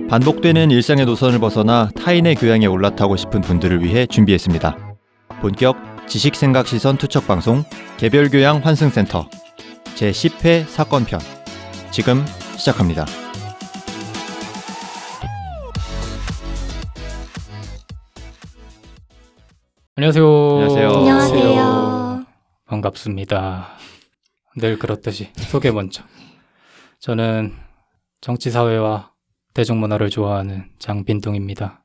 반복되는 일상의 노선을 벗어나 타인의 교양에 올라타고 싶은 분들을 위해 준비했습니다. 본격 지식생각시선 투척방송 개별교양 환승센터 제10회 사건편 지금 시작합니다. 안녕하세요. 안녕하세요. 반갑습니다. 늘 그렇듯이 소개 먼저. 저는 정치사회와 대중문화를 좋아하는 장빈동입니다.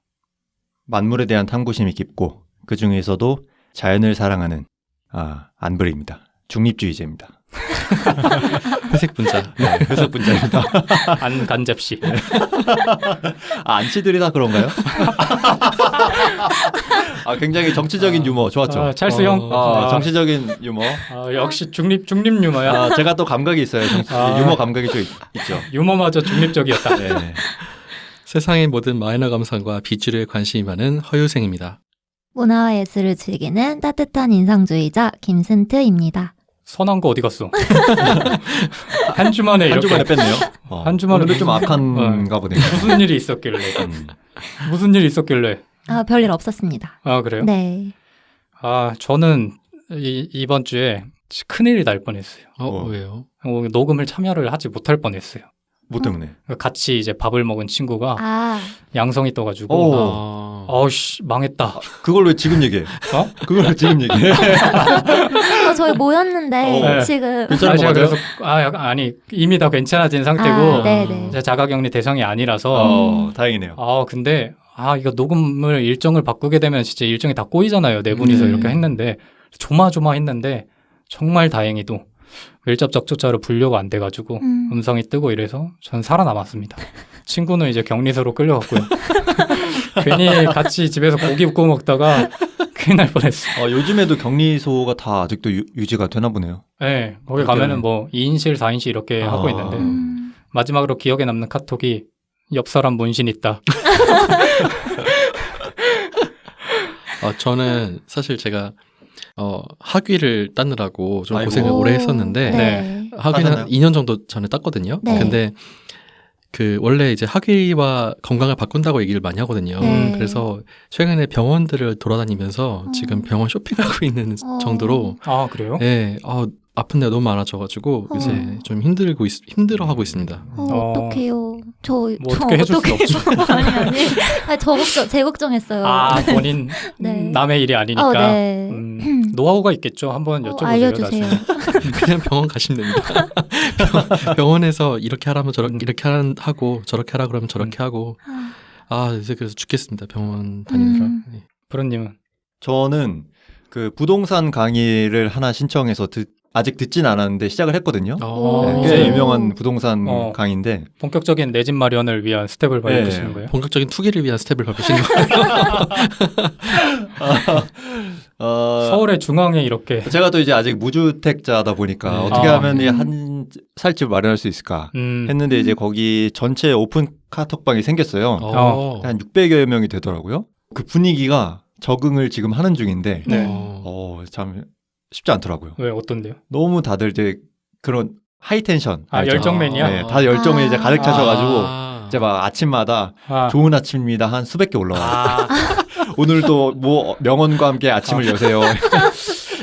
만물에 대한 탐구심이 깊고 그 중에서도 자연을 사랑하는 안브리입니다. 중립주의자입니다. 회색 분자. 네, 회색 분자입니다. 안간접시. 안치들이 다 그런가요? 굉장히 정치적인 유머 좋았죠. 찰스 형. 정치적인 유머. 역시 중립 유머야. 제가 또 감각이 있어요. 유머 감각이 좀 있죠. 유머마저 중립적이었다. 네. 세상의 모든 마이너 감상과 비주류에 관심이 많은 허유생입니다. 문화와 예술을 즐기는 따뜻한 인상주의자 김슨트입니다. 선한 거 어디 갔어? 한 주만에 한 이렇게. 주만에 뺐네요. 한 주만에 오늘은 좀 악한가 보네요. 무슨 일이 있었길래? 무슨 일이 있었길래? 별일 없었습니다. 그래요? 네. 저는 이번 주에 큰일이 날 뻔했어요. 왜요? 녹음을 참여를 하지 못할 뻔했어요. 뭐 때문에? 같이 이제 밥을 먹은 친구가 양성이 떠가지고 망했다. 그걸 왜 지금 얘기해? 그걸 왜 지금 얘기해? 저희 모였는데 네. 지금 괜찮은 거 맞아요? 아니 이미 다 괜찮아진 상태고 네네. 이제 자가격리 대상이 아니라서 다행이네요. 근데 이거 녹음을 일정을 바꾸게 되면 진짜 일정이 다 꼬이잖아요. 네 분이서 이렇게 했는데 조마조마했는데 정말 다행히도 밀접 접촉자로 분류가 안 돼가지고 음성이 뜨고 이래서 전 살아남았습니다. 친구는 이제 격리소로 끌려갔고요. 괜히 같이 집에서 고기 구워 먹다가 큰일 날 뻔했어요. 요즘에도 격리소가 다 아직도 유지가 되나 보네요. 네, 거기 가면은 뭐 2인실, 4인실 이렇게 하고 있는데 마지막으로 기억에 남는 카톡이 옆 사람 문신 있다. 저는 사실 제가 학위를 따느라고 좀 아이고. 고생을 오래 했었는데 네. 학위는 따셨나요? 2년 정도 전에 땄거든요. 네. 근데 원래 이제 학위와 건강을 바꾼다고 얘기를 많이 하거든요. 네. 그래서 최근에 병원들을 돌아다니면서 지금 병원 쇼핑하고 있는 정도로 그래요? 네, 아픈 데가 너무 많아져가지고 이제 좀 힘들어하고 있습니다. 어떡해요. 뭐 어떻게 해줄 수 없죠. 아니. 제 걱정했어요. 본인 네. 남의 일이 아니니까 네. 노하우가 있겠죠. 한번 여쭤보세요. 알려주세요. 나중에. 그냥 병원 가시면 됩니다. 병원에서 이렇게 하라면 이렇게 하고 저렇게 하라 그러면 저렇게 하고 이제 그래서 죽겠습니다. 병원 다니느라. 네. 부르님은? 저는 그 부동산 강의를 하나 신청해서 아직 듣진 않았는데 시작을 했거든요. 꽤 네. 유명한 부동산 강의인데 본격적인 내 집 마련을 위한 스텝을 밟으시는 거예요? 본격적인 투기를 위한 스텝을 밟으시는 거예요. 서울의 중앙에 이렇게 제가 또 이제 아직 무주택자다 보니까 어떻게 하면 한 살집 마련할 수 있을까 했는데 이제 거기 전체 오픈 카톡방이 생겼어요. 한 600여 명이 되더라고요. 그 분위기가 적응을 지금 하는 중인데 참 쉽지 않더라고요. 왜 어떤데요? 너무 다들 이제 그런 하이텐션 열정맨이야? 네, 다 열정을 이제 가득 차셔가지고 이제 막 아침마다 좋은 아침입니다 한 수백 개 올라와요. 오늘도 뭐 명언과 함께 아침을 여세요.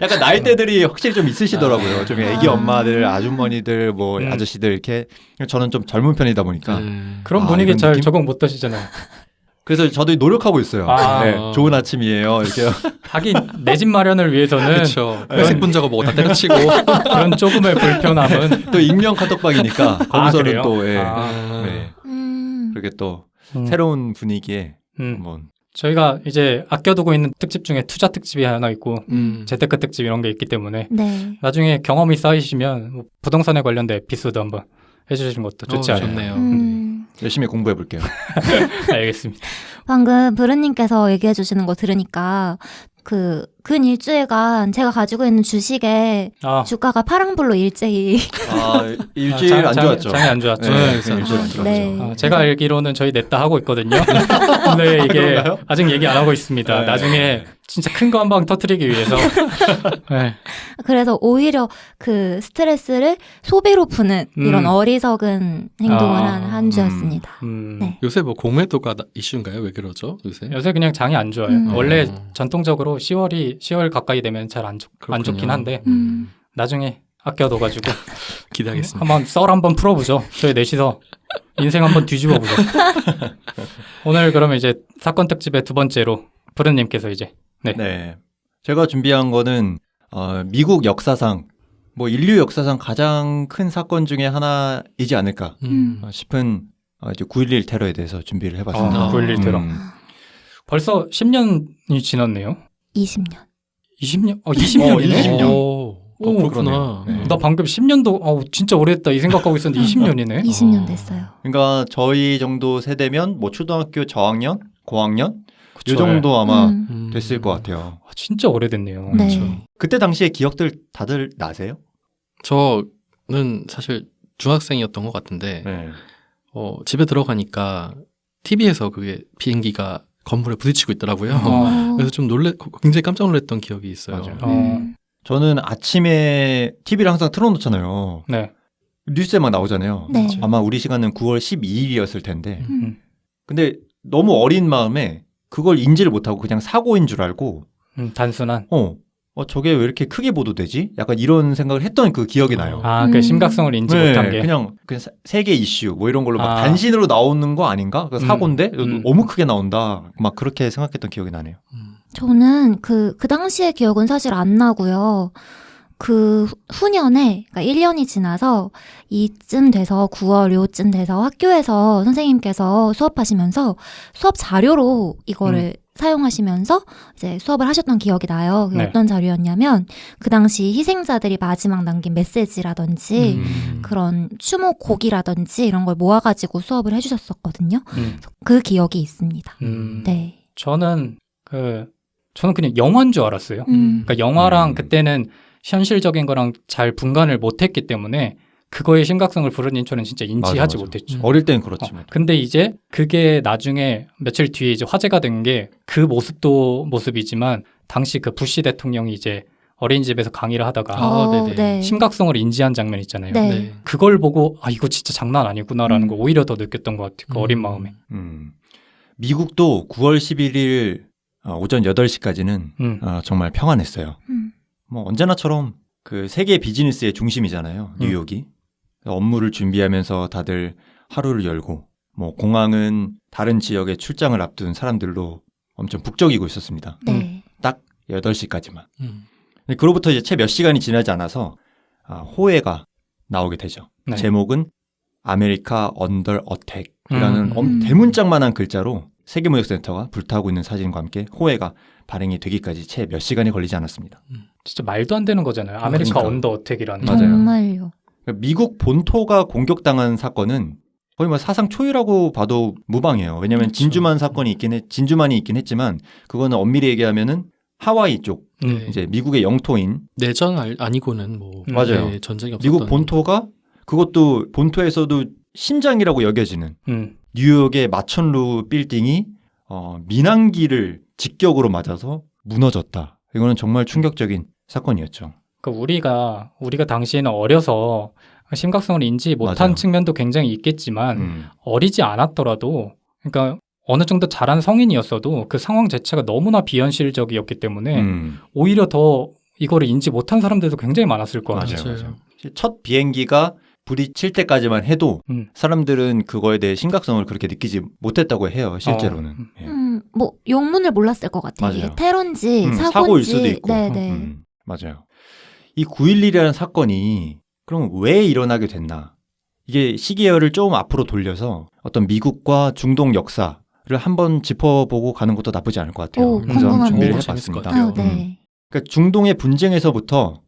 약간 나이대들이 확실히 좀 있으시더라고요. 좀 애기 엄마들, 아주머니들, 뭐 아저씨들 이렇게. 저는 좀 젊은 편이다 보니까 그런 분위기 이런 잘 느낌? 적응 못 하시잖아요. 그래서 저도 노력하고 있어요. 네, 좋은 아침이에요. 이렇게. 하긴 내 집 마련을 위해서는 그렇죠. 회색 분자가 뭐고 다 때려치고 그런 조금의 불편함은 또 익명 카톡방이니까 거기서는 그래요? 또 그렇게 또 새로운 분위기에 한번. 저희가 이제 아껴두고 있는 특집 중에 투자 특집이 하나 있고 재테크 특집 이런 게 있기 때문에 나중에 경험이 쌓이시면 뭐 부동산에 관련된 에피소드 한번 해주시는 것도 좋지 않아요? 좋네요. 열심히 공부해 볼게요. 알겠습니다. 방금 브르님께서 얘기해 주시는 거 들으니까 근 일주일간 제가 가지고 있는 주식에 주가가 파랑불로 일제히 일주일 안 좋았죠. 장이 안 좋았죠. 네, 일주일 안 좋았죠. 네. 제가 알기로는 저희 냈다 하고 있거든요. 근데 이게 그런가요? 아직 얘기 안 하고 있습니다. 네. 나중에 진짜 큰 거 한 방 터뜨리기 위해서. 네. 그래서 오히려 그 스트레스를 소비로 푸는 이런 어리석은 행동을 한 주였습니다. 네. 요새 뭐 공매도가 이슈인가요? 왜 그러죠? 요새 그냥 장이 안 좋아요. 원래 전통적으로 10월 가까이 되면 잘 안 좋긴 한데 나중에 아껴둬가지고 기대하겠습니다. 한번 썰 한번 풀어보죠. 저희 넷이서 인생 한번 뒤집어보죠. 오늘 그러면 이제 사건 특집의 두 번째로 브른님께서 이제 네. 제가 준비한 거는 미국 역사상 뭐 인류 역사상 가장 큰 사건 중에 하나이지 않을까 싶은 이제 9.11 테러에 대해서 준비를 해봤습니다. 9.11 테러. 벌써 10년이 지났네요. 20년. 20년? 20년이네? 20년. 그렇구나. 네. 나 방금 10년도 진짜 오래됐다 이 생각하고 있었는데 20년이네. 20년 됐어요. 그러니까 저희 정도 세대면 뭐 초등학교 저학년, 고학년 그쵸, 이 정도 아마 네. 됐을 것 같아요. 진짜 오래됐네요. 네. 그렇죠. 그때 당시의 기억들 다들 나세요? 저는 사실 중학생이었던 것 같은데 네. 집에 들어가니까 TV에서 그게 비행기가 건물에 부딪히고 있더라고요. 그래서 좀 굉장히 깜짝 놀랐던 기억이 있어요. 맞아요. 저는 아침에 TV를 항상 틀어놓잖아요. 네. 뉴스에 막 나오잖아요. 네. 아마 우리 시간은 9월 12일이었을 텐데. 근데 너무 어린 마음에 그걸 인지를 못하고 그냥 사고인 줄 알고 단순한 저게 왜 이렇게 크게 보도되지? 약간 이런 생각을 했던 그 기억이 나요. 그 심각성을 인지 못한 게 그냥 세계 이슈 뭐 이런 걸로 막 단신으로 나오는 거 아닌가? 사고인데 너무 크게 나온다. 막 그렇게 생각했던 기억이 나네요. 저는 그 당시의 기억은 사실 안 나고요. 그 후년에, 그러니까 1년이 지나서 이쯤 돼서 9월 요쯤 돼서 학교에서 선생님께서 수업하시면서 수업 자료로 이거를 사용하시면서 이제 수업을 하셨던 기억이 나요. 그게 네. 어떤 자료였냐면 그 당시 희생자들이 마지막 남긴 메시지라든지 그런 추모곡이라든지 이런 걸 모아가지고 수업을 해주셨었거든요. 그 기억이 있습니다. 네. 저는 그냥 영화인 줄 알았어요. 그러니까 영화랑 그때는 현실적인 거랑 잘 분간을 못했기 때문에 그거의 심각성을 브른님처럼 진짜 인지하지 맞아. 못했죠. 어릴 땐 그렇지. 근데 이제 그게 나중에 며칠 뒤에 이제 화제가 된 게 그 모습도 모습이지만 당시 그 부시 대통령이 이제 어린이집에서 강의를 하다가 네. 심각성을 인지한 장면 있잖아요. 네. 네. 그걸 보고 이거 진짜 장난 아니구나라는 거 오히려 더 느꼈던 것 같아요. 그 어린 마음에. 미국도 9월 11일 오전 8시까지는 정말 평안했어요. 뭐 언제나처럼 그 세계 비즈니스의 중심이잖아요. 뉴욕이. 업무를 준비하면서 다들 하루를 열고 뭐 공항은 다른 지역에 출장을 앞둔 사람들로 엄청 북적이고 있었습니다. 네. 딱 8시까지만. 근데 그로부터 이제 채 몇 시간이 지나지 않아서 호해가 나오게 되죠. 네. 제목은 아메리카 언더 어택이라는 대문짝만한 글자로 세계무역센터가 불타고 있는 사진과 함께 호해가 발행이 되기까지 채 몇 시간이 걸리지 않았습니다. 진짜 말도 안 되는 거잖아요. 아메리카 그러니까. 언더 어택이라는. 맞아요. 정말요. 미국 본토가 공격당한 사건은 거의 뭐 사상 초유라고 봐도 무방해요. 왜냐하면 그렇죠. 진주만이 있긴 했지만 그거는 엄밀히 얘기하면은 하와이 쪽 이제 미국의 영토인 내전 아니고는 뭐 맞아요. 전쟁이 없었던 미국 본토가 그것도 본토에서도 심장이라고 여겨지는 뉴욕의 마천루 빌딩이 민항기를 직격으로 맞아서 무너졌다. 이거는 정말 충격적인 사건이었죠. 그러니까 우리가 당시에는 어려서 심각성을 인지 못한 맞아요. 측면도 굉장히 있겠지만 어리지 않았더라도 그러니까 어느 정도 자란 성인이었어도 그 상황 자체가 너무나 비현실적이었기 때문에 오히려 더 이거를 인지 못한 사람들도 굉장히 많았을 것 같아요. 맞아요. 첫 비행기가 부딪힐 때까지만 해도 사람들은 그거에 대해 심각성을 그렇게 느끼지 못했다고 해요. 실제로는. 예. 뭐 용문을 몰랐을 것 같아요. 맞아요. 이게 테러인지 사고인지. 사고일 수도 있고. 네네. 맞아요. 이 9.11이라는 사건이 그럼 왜 일어나게 됐나? 이게 시기열을 좀 앞으로 돌려서 어떤 미국과 중동 역사를 한번 짚어보고 가는 것도 나쁘지 않을 것 같아요. 그래서 궁금합니다. 준비를 재밌을 것 해봤습니다. 같아요. 네. 그러니까 중동의 분쟁에서부터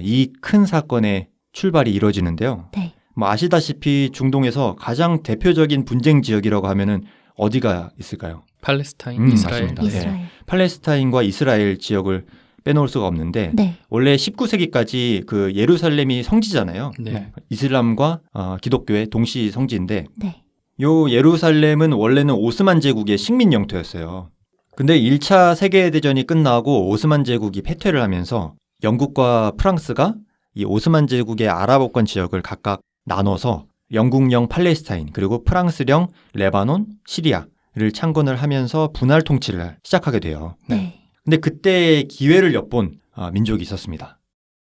이 큰 사건의 출발이 이루어지는데요. 네. 뭐 아시다시피 중동에서 가장 대표적인 분쟁 지역이라고 하면은 어디가 있을까요? 팔레스타인, 이스라엘. 맞습니다. 네. 이스라엘. 팔레스타인과 이스라엘 지역을 빼놓을 수가 없는데 네. 원래 19세기까지 그 예루살렘이 성지잖아요. 네. 이슬람과 기독교의 동시 성지인데 네. 요 예루살렘은 원래는 오스만 제국의 식민 영토였어요. 근데 1차 세계대전이 끝나고 오스만 제국이 패퇴를 하면서 영국과 프랑스가 이 오스만 제국의 아랍어권 지역을 각각 나눠서 영국령 팔레스타인 그리고 프랑스령 레바논, 시리아를 창건을 하면서 분할 통치를 시작하게 돼요. 네. 근데 그때 기회를 엿본 민족이 있었습니다.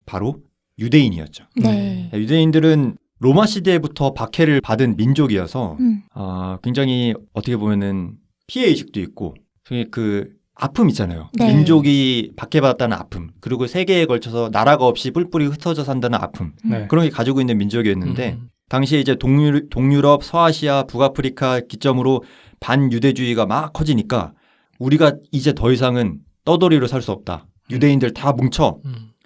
바로 유대인이었죠. 네. 유대인들은 로마 시대부터 박해를 받은 민족이어서 굉장히 어떻게 보면은 피해의식도 있고 그 아픔 있잖아요. 네. 민족이 박해받았다는 아픔 그리고 세계에 걸쳐서 나라가 없이 뿔뿔이 흩어져 산다는 아픔 네. 그런 게 가지고 있는 민족이었는데 당시에 이제 동유럽, 서아시아, 북아프리카 기점으로 반유대주의가 막 커지니까 우리가 이제 더 이상은 떠돌이로 살 수 없다. 유대인들 다 뭉쳐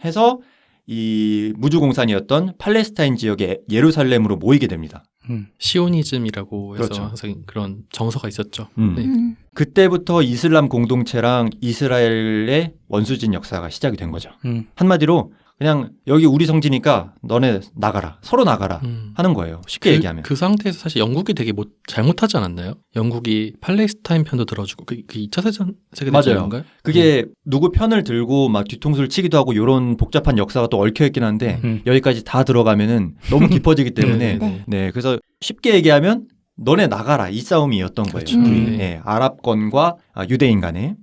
해서 이 무주공산이었던 팔레스타인 지역의 예루살렘으로 모이게 됩니다. 시오니즘이라고 해서 그렇죠. 항상 그런 정서가 있었죠. 네. 그때부터 이슬람 공동체랑 이스라엘의 원수진 역사가 시작이 된 거죠. 한마디로 그냥 여기 우리 성지니까 너네 나가라. 서로 나가라 하는 거예요. 쉽게 얘기하면. 그 상태에서 사실 영국이 되게 잘못하지 않았나요? 영국이 팔레스타인 편도 들어주고 그 2차 세계대전인가요? 그게 누구 편을 들고 막 뒤통수를 치기도 하고 이런 복잡한 역사가 또 얽혀 있긴 한데 여기까지 다 들어가면은 너무 깊어지기 때문에 네. 그래서 쉽게 얘기하면 너네 나가라 이 싸움이었던 거예요. 그렇죠. 아랍권과 유대인 간에.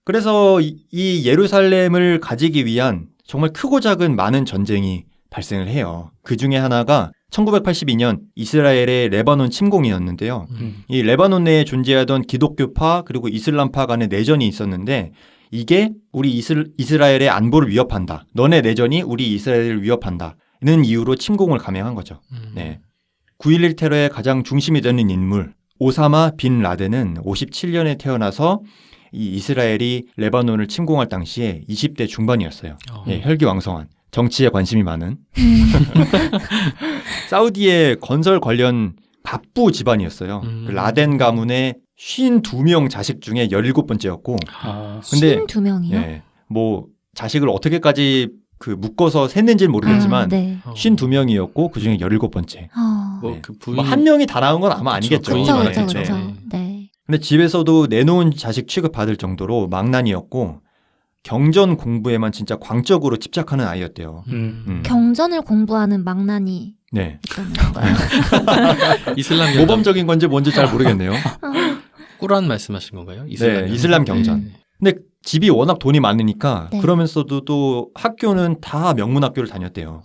그래서 이 예루살렘을 가지기 위한 정말 크고 작은 많은 전쟁이 발생을 해요. 그 중에 하나가 1982년 이스라엘의 레바논 침공이었는데요. 이 레바논 내에 존재하던 기독교파 그리고 이슬람파 간의 내전이 있었는데 이게 우리 이스라엘의 안보를 위협한다. 너네 내전이 우리 이스라엘을 위협한다는 이유로 침공을 감행한 거죠. 네. 9.11 테러의 가장 중심이 되는 인물 오사마 빈 라덴은 57년에 태어나서 이 이스라엘이 레바논을 침공할 당시에 20대 중반이었어요. 혈기왕성한 정치에 관심이 많은 사우디의 건설 관련 갑부 집안이었어요. 그 라덴 가문의 52명 자식 중에 17번째였고 근데 52명이요? 뭐 자식을 어떻게까지 그 묶어서 셌는지는 모르겠지만 네. 52명이었고 그중에 17번째. 그 한 명이 다 나온 건 아마 아니겠죠. 그렇죠. 네. 네. 근데 집에서도 내놓은 자식 취급받을 정도로 망난이었고 경전 공부에만 진짜 광적으로 집착하는 아이였대요. 경전을 공부하는 망난이 네. 있던 건가요? 이슬람 모범적인 건지 뭔지 잘 모르겠네요. 꾸란 말씀하신 건가요? 이슬람 경전. 근데 집이 워낙 돈이 많으니까 그러면서도 또 학교는 다 명문학교를 다녔대요.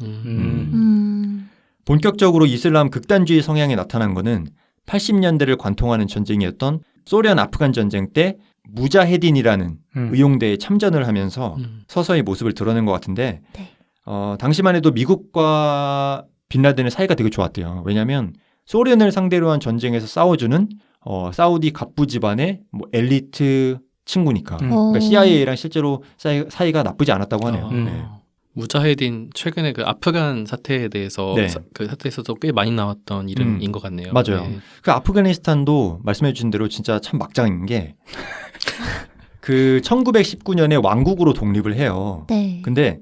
본격적으로 이슬람 극단주의 성향이 나타난 거는 80년대를 관통하는 전쟁이었던 소련 아프간 전쟁 때 무자헤딘이라는 의용대에 참전을 하면서 서서히 모습을 드러낸 것 같은데 당시만 해도 미국과 빈라덴의 사이가 되게 좋았대요. 왜냐하면 소련을 상대로 한 전쟁에서 싸워주는 사우디 갑부 집안의 뭐 엘리트 친구니까. 그러니까 CIA랑 실제로 사이가 나쁘지 않았다고 하네요. 무자헤딘 최근에 그 아프간 사태에 대해서 그 사태에서도 꽤 많이 나왔던 이름인 것 같네요. 맞아요. 그 아프가니스탄도 말씀해 주신 대로 진짜 참 막장인 게 그 1919년에 왕국으로 독립을 해요. 네. 근데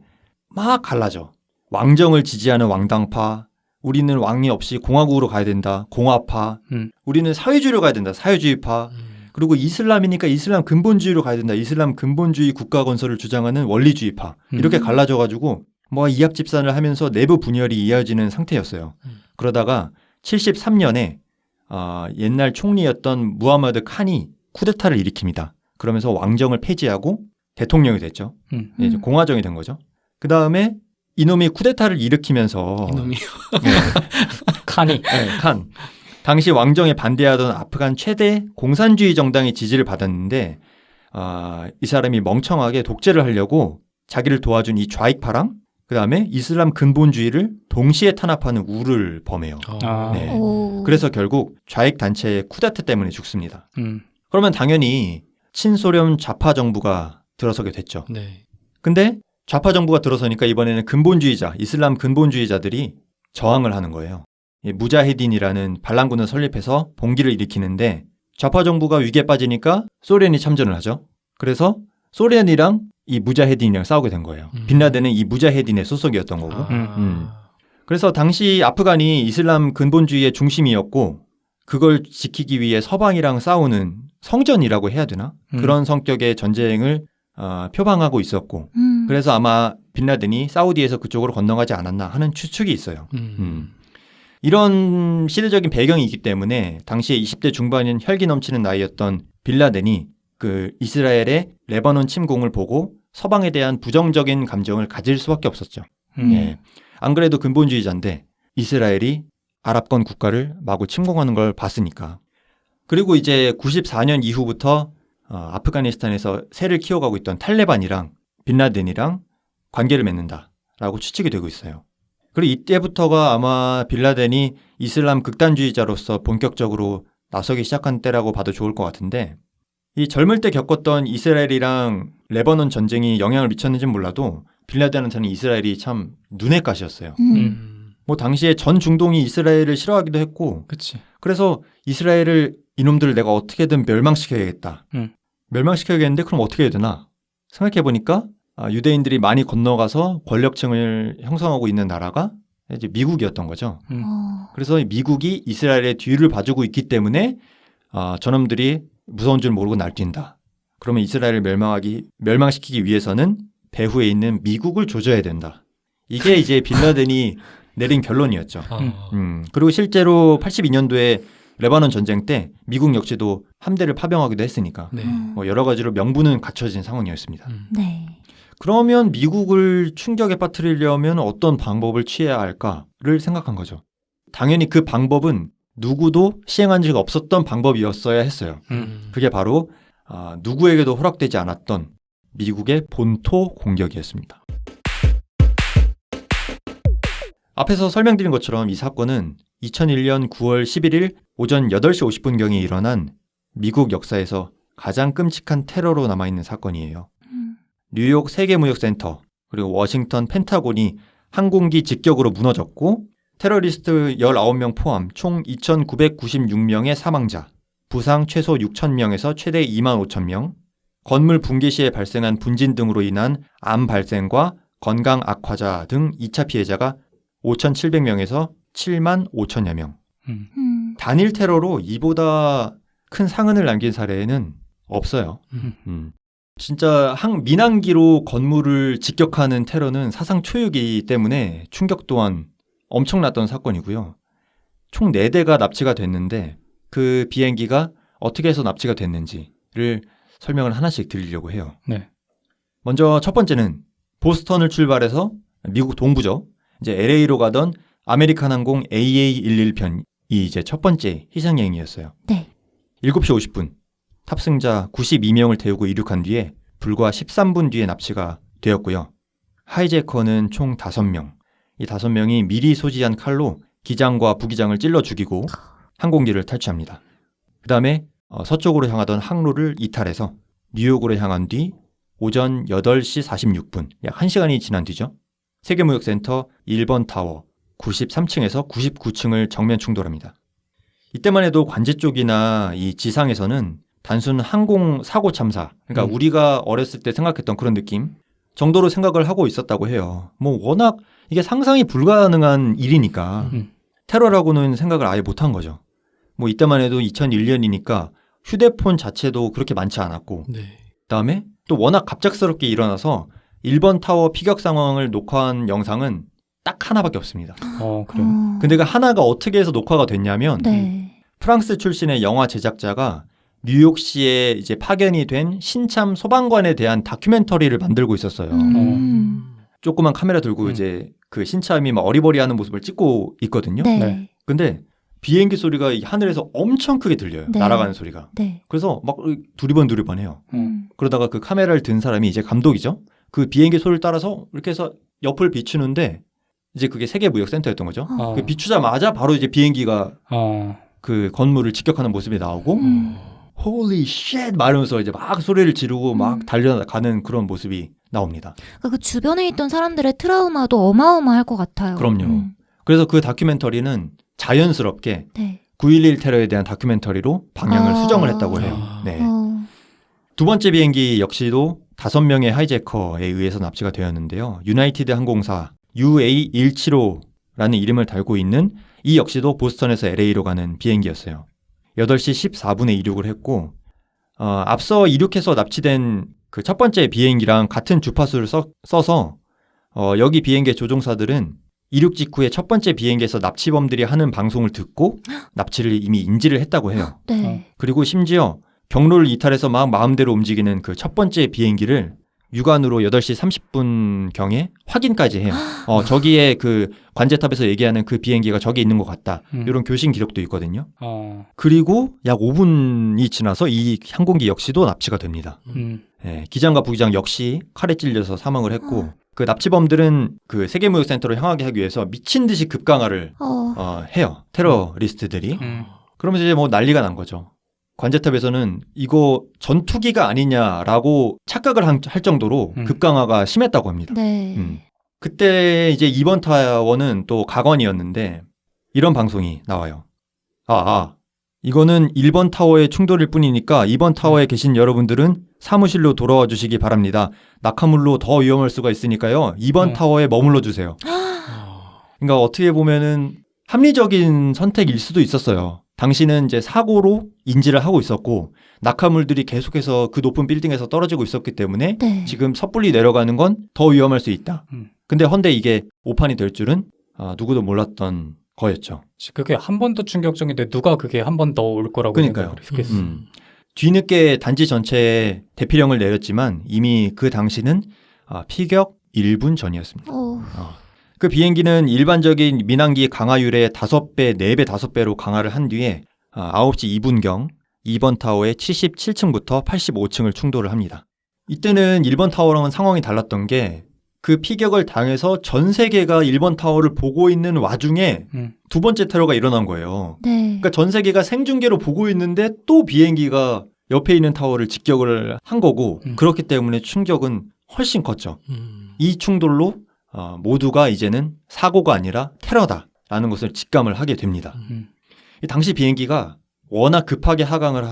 막 갈라져. 왕정을 지지하는 왕당파, 우리는 왕이 없이 공화국으로 가야 된다. 공화파, 우리는 사회주의로 가야 된다. 사회주의파. 그리고 이슬람이니까 이슬람 근본주의로 가야 된다. 이슬람 근본주의 국가 건설을 주장하는 원리주의파. 이렇게 갈라져가지고 뭐 이합집산을 하면서 내부 분열이 이어지는 상태였어요. 그러다가 73년에 옛날 총리였던 무하마드 칸이 쿠데타를 일으킵니다. 그러면서 왕정을 폐지하고 대통령이 됐죠. 이제 공화정이 된 거죠. 그 다음에 이놈이 쿠데타를 일으키면서 칸이 칸. 당시 왕정에 반대하던 아프간 최대 공산주의 정당의 지지를 받았는데 이 사람이 멍청하게 독재를 하려고 자기를 도와준 이 좌익파랑 그다음에 이슬람 근본주의를 동시에 탄압하는 우를 범해요. 네. 그래서 결국 좌익 단체의 쿠데타 때문에 죽습니다. 그러면 당연히 친소련 좌파 정부가 들어서게 됐죠. 네. 근데 좌파 정부가 들어서니까 이번에는 근본주의자, 이슬람 근본주의자들이 저항을 하는 거예요. 무자헤딘이라는 반란군을 설립해서 봉기를 일으키는데 좌파 정부가 위기에 빠지니까 소련이 참전을 하죠. 그래서 소련이랑 이 무자헤딘이랑 싸우게 된 거예요. 빈라덴은 이 무자헤딘의 소속이었던 거고. 그래서 당시 아프간이 이슬람 근본주의의 중심이었고 그걸 지키기 위해 서방이랑 싸우는 성전이라고 해야 되나? 그런 성격의 전쟁을 표방하고 있었고 그래서 아마 빈라덴이 사우디에서 그쪽으로 건너가지 않았나 하는 추측이 있어요. 이런 시대적인 배경이 있기 때문에 당시에 20대 중반인 혈기 넘치는 나이였던 빈라덴이 그 이스라엘의 레바논 침공을 보고 서방에 대한 부정적인 감정을 가질 수밖에 없었죠. 예. 안 그래도 근본주의자인데 이스라엘이 아랍권 국가를 마구 침공하는 걸 봤으니까. 그리고 이제 94년 이후부터 아프가니스탄에서 세를 키워가고 있던 탈레반이랑 빈라덴이랑 관계를 맺는다라고 추측이 되고 있어요. 그리고 이때부터가 아마 빈라덴이 이슬람 극단주의자로서 본격적으로 나서기 시작한 때라고 봐도 좋을 것 같은데 이 젊을 때 겪었던 이스라엘이랑 레바논 전쟁이 영향을 미쳤는지는 몰라도 빈라덴한테는 이스라엘이 참 눈의 가시였어요. 뭐 당시에 전 중동이 이스라엘을 싫어하기도 했고 그치. 그래서 이스라엘을 이놈들을 내가 어떻게든 멸망시켜야겠다. 멸망시켜야겠는데 그럼 어떻게 해야 되나 생각해보니까 유대인들이 많이 건너가서 권력층을 형성하고 있는 나라가 이제 미국이었던 거죠. 그래서 미국이 이스라엘의 뒤를 봐주고 있기 때문에 저놈들이 무서운 줄 모르고 날뛴다. 그러면 이스라엘을 멸망시키기 위해서는 배후에 있는 미국을 조져야 된다. 이게 이제 빈라덴이 내린 결론이었죠. 그리고 실제로 82년도에 레바논 전쟁 때 미국 역시도 함대를 파병하기도 했으니까 네. 뭐 여러 가지로 명분은 갖춰진 상황이었습니다. 네. 그러면 미국을 충격에 빠뜨리려면 어떤 방법을 취해야 할까를 생각한 거죠. 당연히 그 방법은 누구도 시행한 적이 없었던 방법이었어야 했어요. 그게 바로 누구에게도 허락되지 않았던 미국의 본토 공격이었습니다. 앞에서 설명드린 것처럼 이 사건은 2001년 9월 11일 오전 8시 50분경에 일어난 미국 역사에서 가장 끔찍한 테러로 남아있는 사건이에요. 뉴욕 세계무역센터 그리고 워싱턴 펜타곤이 항공기 직격으로 무너졌고 테러리스트 19명 포함 총 2,996명의 사망자, 부상 최소 6,000명에서 최대 25,000명, 건물 붕괴 시에 발생한 분진 등으로 인한 암 발생과 건강 악화자 등 2차 피해자가 5,700명에서 7만 5천여 명. 단일 테러로 이보다 큰 상흔을 남긴 사례는 없어요. 진짜 민항기로 건물을 직격하는 테러는 사상 초유이기 때문에 충격 또한 엄청났던 사건이고요. 총 4대가 납치가 됐는데 그 비행기가 어떻게 해서 납치가 됐는지를 설명을 하나씩 드리려고 해요. 네. 먼저 첫 번째는 보스턴을 출발해서 미국 동부죠. 이제 LA로 가던 아메리칸 항공 AA11편이 이제 첫 번째 희생여행이었어요. 네. 7시 50분 탑승자 92명을 태우고 이륙한 뒤에 불과 13분 뒤에 납치가 되었고요. 하이제커는 총 5명. 이 5명이 미리 소지한 칼로 기장과 부기장을 찔러 죽이고 항공기를 탈취합니다. 그 다음에 서쪽으로 향하던 항로를 이탈해서 뉴욕으로 향한 뒤 오전 8시 46분, 약 1시간이 지난 뒤죠. 세계무역센터 1번 타워 93층에서 99층을 정면 충돌합니다. 이때만 해도 관제 쪽이나 이 지상에서는 단순 항공 사고 참사, 그러니까 우리가 어렸을 때 생각했던 그런 느낌 정도로 생각을 하고 있었다고 해요. 뭐 워낙 이게 상상이 불가능한 일이니까 테러라고는 생각을 아예 못한 거죠. 뭐 이때만 해도 2001년이니까 휴대폰 자체도 그렇게 많지 않았고 네. 그다음에 또 워낙 갑작스럽게 일어나서 1번 타워 피격 상황을 녹화한 영상은 딱 하나밖에 없습니다. 그래요? 근데 그 하나가 어떻게 해서 녹화가 됐냐면 네. 프랑스 출신의 영화 제작자가 뉴욕시에 이제 파견이 된 신참 소방관에 대한 다큐멘터리를 만들고 있었어요. 조그만 카메라 들고 이제 그 신참이 막 어리버리하는 모습을 찍고 있거든요. 네. 네. 근데 비행기 소리가 하늘에서 엄청 크게 들려요. 네. 날아가는 소리가. 네. 그래서 막 두리번 해요. 음. 그러다가 그 카메라를 든 사람이 이제 감독이죠. 그 비행기 소리를 따라서 이렇게 해서 옆을 비추는데 이제 그게 세계무역센터였던 거죠. 그 비추자마자 바로 이제 비행기가 그 건물을 직격하는 모습이 나오고 Holy shit! 말하면서 이제 막 소리를 지르고 막 달려가는 그런 모습이 나옵니다. 그러니까 그 주변에 있던 사람들의 트라우마도 어마어마할 것 같아요. 그럼요. 그래서 그 다큐멘터리는 자연스럽게 네. 9.11 테러에 대한 다큐멘터리로 방향을 수정을 했다고 해요. 네. 두 번째 비행기 역시도 5명의 하이제커에 의해서 납치가 되었는데요. 유나이티드 항공사 UA175라는 이름을 달고 있는 이 역시도 보스턴에서 LA로 가는 비행기였어요. 8시 14분에 이륙을 했고 앞서 이륙해서 납치된 그 첫 번째 비행기랑 같은 주파수를 써서 여기 비행기의 조종사들은 이륙 직후에 첫 번째 비행기에서 납치범들이 하는 방송을 듣고 납치를 이미 인지를 했다고 해요. 네. 그리고 심지어 경로를 이탈해서 막 마음대로 움직이는 그 첫 번째 비행기를 육안으로 8시 30분경에 확인까지 해요. 저기에 그 관제탑에서 얘기하는 그 비행기가 저기 있는 것 같다. 이런 교신 기록도 있거든요. 그리고 약 5분이 지나서 이 항공기 역시도 납치가 됩니다. 네, 기장과 부기장 역시 칼에 찔려서 사망을 했고 그 납치범들은 그 세계무역센터로 향하게 하기 위해서 미친 듯이 급강화를 해요. 테러리스트들이. 그러면서 이제 뭐 난리가 난 거죠. 관제탑에서는 이거 전투기가 아니냐라고 착각을 할 정도로 급강화가 심했다고 합니다. 네. 그때 이제 2번 타워는 또 가관이었는데 이런 방송이 나와요. 이거는 1번 타워의 충돌일 뿐이니까 2번 타워에 계신 여러분들은 사무실로 돌아와 주시기 바랍니다. 낙하물로 더 위험할 수가 있으니까요. 2번 타워에 머물러 주세요. 그러니까 어떻게 보면은 합리적인 선택일 수도 있었어요. 당시는 이제 사고로 인지를 하고 있었고 낙하물들이 계속해서 그 높은 빌딩에서 떨어지고 있었기 때문에 네. 지금 섣불리 내려가는 건 더 위험할 수 있다. 근데 헌데 이게 오판이 될 줄은 누구도 몰랐던 거였죠. 그게 한 번 더 충격적인데 누가 그게 한 번 더 올 거라고 그러니까요. 생각했겠어요. 뒤늦게 단지 전체에 대피령을 내렸지만 이미 그 당시는 피격 1분 전이었습니다. 그 비행기는 일반적인 민항기 강하율의 5배, 4배, 5배로 강화를 한 뒤에 9시 2분경 2번 타워의 77층부터 85층을 충돌을 합니다. 이때는 1번 타워랑은 상황이 달랐던 게 그 피격을 당해서 전 세계가 1번 타워를 보고 있는 와중에 두 번째 테러가 일어난 거예요. 네. 그러니까 전 세계가 생중계로 보고 있는데 또 비행기가 옆에 있는 타워를 직격을 한 거고 그렇기 때문에 충격은 훨씬 컸죠. 이 충돌로 모두가 이제는 사고가 아니라 테러다라는 것을 직감을 하게 됩니다. 이 당시 비행기가 워낙 급하게 하강을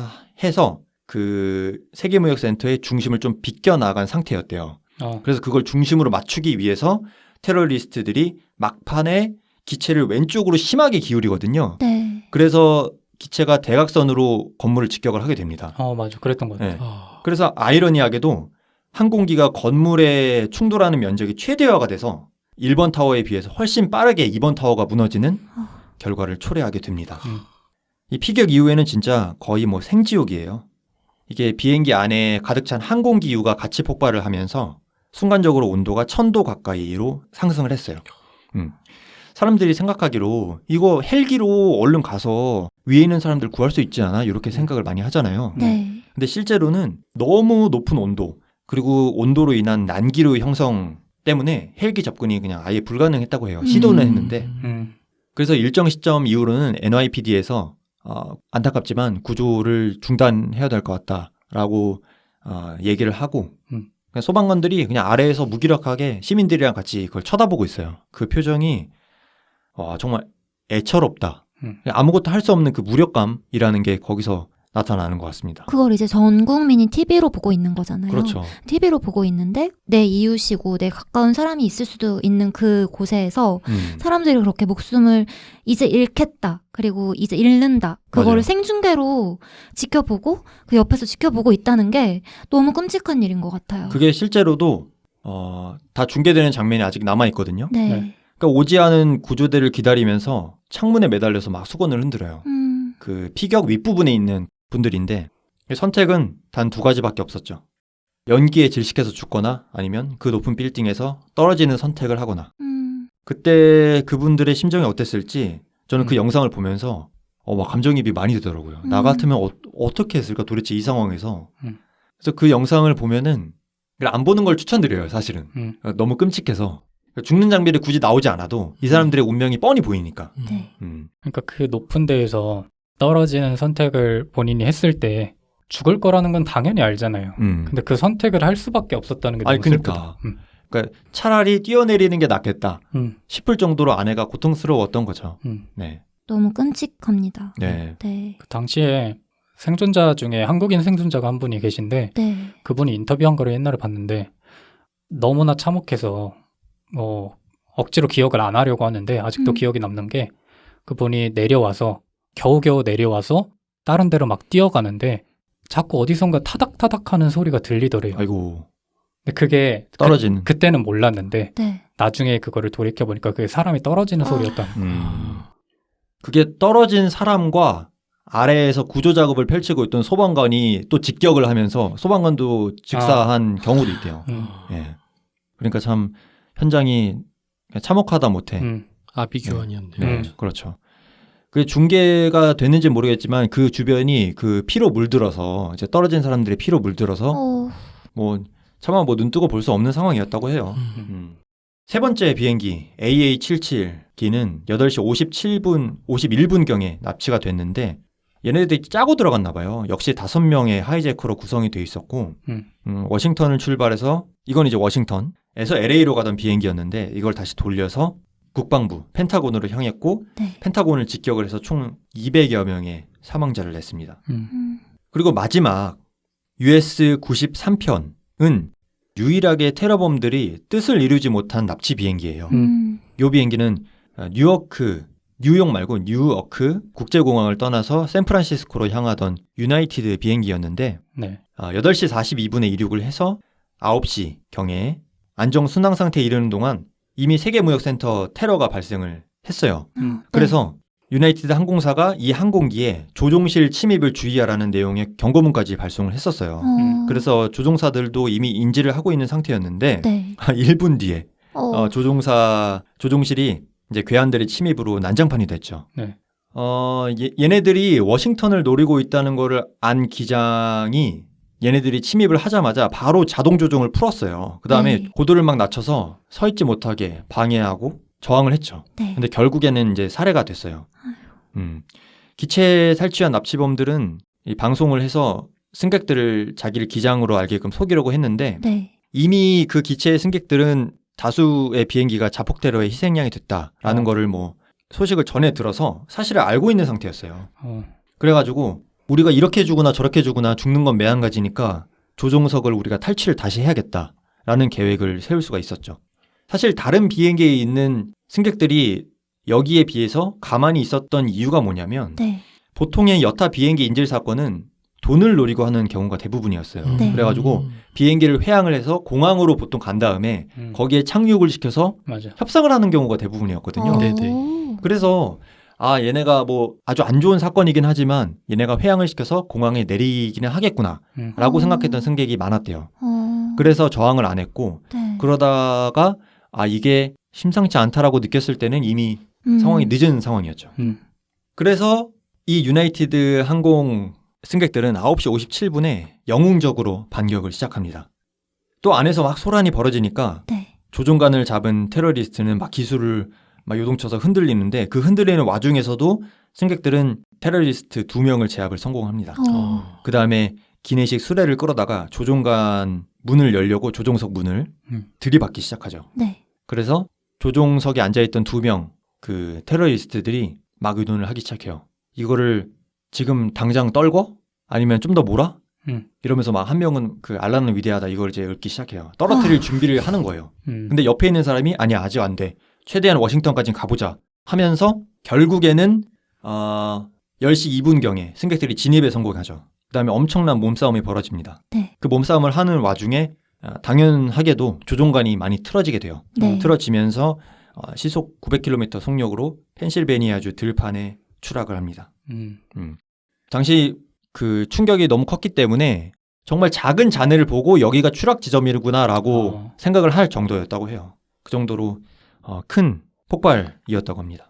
해서 그 세계무역센터의 중심을 좀 비껴나간 상태였대요. 그래서 그걸 중심으로 맞추기 위해서 테러리스트들이 막판에 기체를 왼쪽으로 심하게 기울이거든요. 네. 그래서 기체가 대각선으로 건물을 직격을 하게 됩니다. 맞아. 그랬던 것 같아요. 네. 그래서 아이러니하게도 항공기가 건물에 충돌하는 면적이 최대화가 돼서 1번 타워에 비해서 훨씬 빠르게 2번 타워가 무너지는 결과를 초래하게 됩니다. 이 피격 이후에는 진짜 거의 뭐 생지옥이에요. 이게 비행기 안에 가득 찬 항공기유가 같이 폭발을 하면서 순간적으로 온도가 1000도 가까이로 상승을 했어요. 사람들이 생각하기로 이거 헬기로 얼른 가서 위에 있는 사람들 구할 수 있지 않아? 이렇게 생각을 많이 하잖아요. 네. 근데 실제로는 너무 높은 온도 그리고 온도로 인한 난기류 형성 때문에 헬기 접근이 그냥 아예 불가능했다고 해요. 시도는 했는데. 그래서 일정 시점 이후로는 NYPD에서 안타깝지만 구조를 중단해야 될 것 같다라고 얘기를 하고 소방관들이 그냥 아래에서 무기력하게 시민들이랑 같이 그걸 쳐다보고 있어요. 그 표정이 정말 애처롭다. 아무것도 할 수 없는 그 무력감이라는 게 거기서 나타나는 것 같습니다. 그걸 이제 전 국민이 TV로 보고 있는 거잖아요. 그렇죠. TV로 보고 있는데 내 이웃이고 내 가까운 사람이 있을 수도 있는 그 곳에서 사람들이 그렇게 목숨을 이제 잃겠다. 그리고 이제 잃는다. 그거를 맞아요. 생중계로 지켜보고 그 옆에서 지켜보고 있다는 게 너무 끔찍한 일인 것 같아요. 그게 실제로도 다 중계되는 장면이 아직 남아있거든요. 네. 네. 그러니까 오지 않은 구조대를 기다리면서 창문에 매달려서 막 수건을 흔들어요. 그 피격 윗부분에 있는 분들인데 선택은 단 2가지밖에 없었죠. 연기에 질식해서 죽거나 아니면 그 높은 빌딩에서 떨어지는 선택을 하거나. 그때 그분들의 심정이 어땠을지 저는 그 영상을 보면서 막 감정이입이 많이 되더라고요. 나 같으면 어떻게 했을까 도대체 이 상황에서. 그래서 그 영상을 보면은 안 보는 걸 추천드려요, 사실은. 너무 끔찍해서. 죽는 장면이 굳이 나오지 않아도 이 사람들의 운명이 뻔히 보이니까. 네. 그러니까 그 높은 데에서 떨어지는 선택을 본인이 했을 때 죽을 거라는 건 당연히 알잖아요. 근데 그 선택을 할 수밖에 없었다는 게 너무 그러니까. 슬프다. 그러니까 차라리 뛰어내리는 게 낫겠다 싶을 정도로 아내가 고통스러웠던 거죠. 네. 너무 끔찍합니다. 네. 네. 그 당시에 생존자 중에 한국인 생존자가 한 분이 계신데 네. 그분이 인터뷰한 거를 옛날에 봤는데 너무나 참혹해서 억지로 기억을 안 하려고 하는데 아직도 기억이 남는 게 그분이 내려와서 겨우겨우 내려와서 다른 데로 막 뛰어가는데 자꾸 어디선가 타닥타닥 하는 소리가 들리더래요. 아이고. 근데 그게 떨어지는. 그때는 몰랐는데 네. 나중에 그거를 돌이켜보니까 그게 사람이 떨어지는 소리였다. 그게 떨어진 사람과 아래에서 구조 작업을 펼치고 있던 소방관이 또 직격을 하면서 소방관도 직사한 경우도 있대요. 예. 그러니까 참 현장이 참혹하다 못해. 아비규환이었네요. 네, 그렇죠. 그게 중계가 됐는지 모르겠지만 그 주변이 그 피로 물들어서 이제 떨어진 사람들의 피로 물들어서 뭐 차마 뭐 눈 뜨고 볼 수 없는 상황이었다고 해요. 세 번째 비행기 AA77기는 8시 51분경에 납치가 됐는데 얘네들이 짜고 들어갔나 봐요. 역시 5명의 하이제커로 구성이 돼 있었고 워싱턴을 출발해서 이건 이제 워싱턴에서 LA로 가던 비행기였는데 이걸 다시 돌려서 국방부 펜타곤으로 향했고 네. 펜타곤을 직격을 해서 총 200여 명의 사망자를 냈습니다. 그리고 마지막 US-93편은 유일하게 테러범들이 뜻을 이루지 못한 납치 비행기예요. 이 비행기는 뉴욕 말고 뉴어크 국제공항을 떠나서 샌프란시스코로 향하던 유나이티드 비행기였는데 네. 8시 42분에 이륙을 해서 9시 경에 안정 순항 상태에 이르는 동안 이미 세계무역센터 테러가 발생을 했어요. 그래서 유나이티드 항공사가 이 항공기에 조종실 침입을 주의하라는 내용의 경고문까지 발송을 했었어요. 그래서 조종사들도 이미 인지를 하고 있는 상태였는데 네. 1분 뒤에 조종실이 이제 괴한들의 침입으로 난장판이 됐죠. 네. 얘네들이 워싱턴을 노리고 있다는 거를 안 기장이 얘네들이 침입을 하자마자 바로 자동 조종을 풀었어요. 그 다음에 네. 고도를 막 낮춰서 서 있지 못하게 방해하고 저항을 했죠. 네. 근데 결국에는 이제 살해가 됐어요. 기체 탈취한 납치범들은 이 방송을 해서 승객들을 자기를 기장으로 알게끔 속이려고 했는데 네. 이미 그 기체의 승객들은 다수의 비행기가 자폭 테러의 희생양이 됐다라는 거를 뭐 소식을 전해 들어서 사실을 알고 있는 상태였어요. 그래가지고 우리가 이렇게 죽으나 저렇게 죽으나 죽는 건 매한가지니까 조종석을 우리가 탈취를 다시 해야겠다라는 계획을 세울 수가 있었죠. 사실 다른 비행기에 있는 승객들이 여기에 비해서 가만히 있었던 이유가 뭐냐면 네. 보통의 여타 비행기 인질 사건은 돈을 노리고 하는 경우가 대부분이었어요. 네. 그래가지고 비행기를 회항을 해서 공항으로 보통 간 다음에 거기에 착륙을 시켜서 맞아. 협상을 하는 경우가 대부분이었거든요. 네네. 그래서 얘네가 뭐 아주 안 좋은 사건이긴 하지만 얘네가 회항을 시켜서 공항에 내리기는 하겠구나 라고 생각했던 승객이 많았대요. 그래서 저항을 안 했고 네. 그러다가 이게 심상치 않다라고 느꼈을 때는 이미 상황이 늦은 상황이었죠. 그래서 이 유나이티드 항공 승객들은 9시 57분에 영웅적으로 반격을 시작합니다. 또 안에서 막 소란이 벌어지니까 네. 조종관을 잡은 테러리스트는 막 기술을 막 요동쳐서 흔들리는데 그 흔들리는 와중에서도 승객들은 테러리스트 2명을 제압을 성공합니다. 그 다음에 기내식 수레를 끌어다가 조종관 문을 열려고 조종석 문을 들이받기 시작하죠. 네. 그래서 조종석에 앉아있던 2명 그 테러리스트들이 막 의논을 하기 시작해요. 이거를 지금 당장 떨궈? 아니면 좀 더 몰아? 이러면서 막 한 명은 그 알라는 위대하다 이걸 이제 읊기 시작해요. 떨어뜨릴 준비를 하는 거예요. 근데 옆에 있는 사람이 아니야 아직 안 돼. 최대한 워싱턴까지 가보자 하면서 결국에는 10시 2분경에 승객들이 진입에 성공하죠. 그다음에 엄청난 몸싸움이 벌어집니다. 네. 그 몸싸움을 하는 와중에 당연하게도 조종관이 많이 틀어지게 돼요. 네. 틀어지면서 시속 900km 속력으로 펜실베니아주 들판에 추락을 합니다. 당시 그 충격이 너무 컸기 때문에 정말 작은 잔해를 보고 여기가 추락 지점이구나라고 생각을 할 정도였다고 해요. 그 정도로 큰 폭발이었다고 합니다.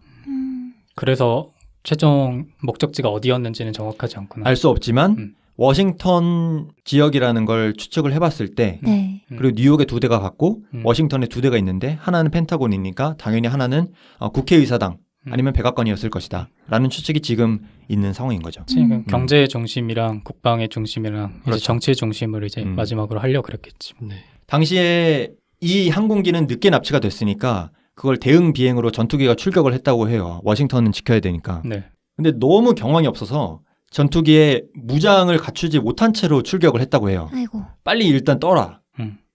그래서 최종 목적지가 어디였는지는 정확하지 않구나. 알 수 없지만 워싱턴 지역이라는 걸 추측을 해봤을 때 네. 그리고 뉴욕에 2대가 갔고 워싱턴에 2대가 있는데 하나는 펜타곤이니까 당연히 하나는 국회의사당 아니면 백악관이었을 것이다 라는 추측이 지금 있는 상황인 거죠. 경제의 중심이랑 국방의 중심이랑 그렇죠. 이제 정치의 중심을 이제 마지막으로 하려고 그랬겠지. 네. 당시에 이 항공기는 늦게 납치가 됐으니까 그걸 대응 비행으로 전투기가 출격을 했다고 해요. 워싱턴은 지켜야 되니까. 네. 근데 너무 경황이 없어서 전투기에 무장을 갖추지 못한 채로 출격을 했다고 해요. 아이고. 빨리 일단 떠라.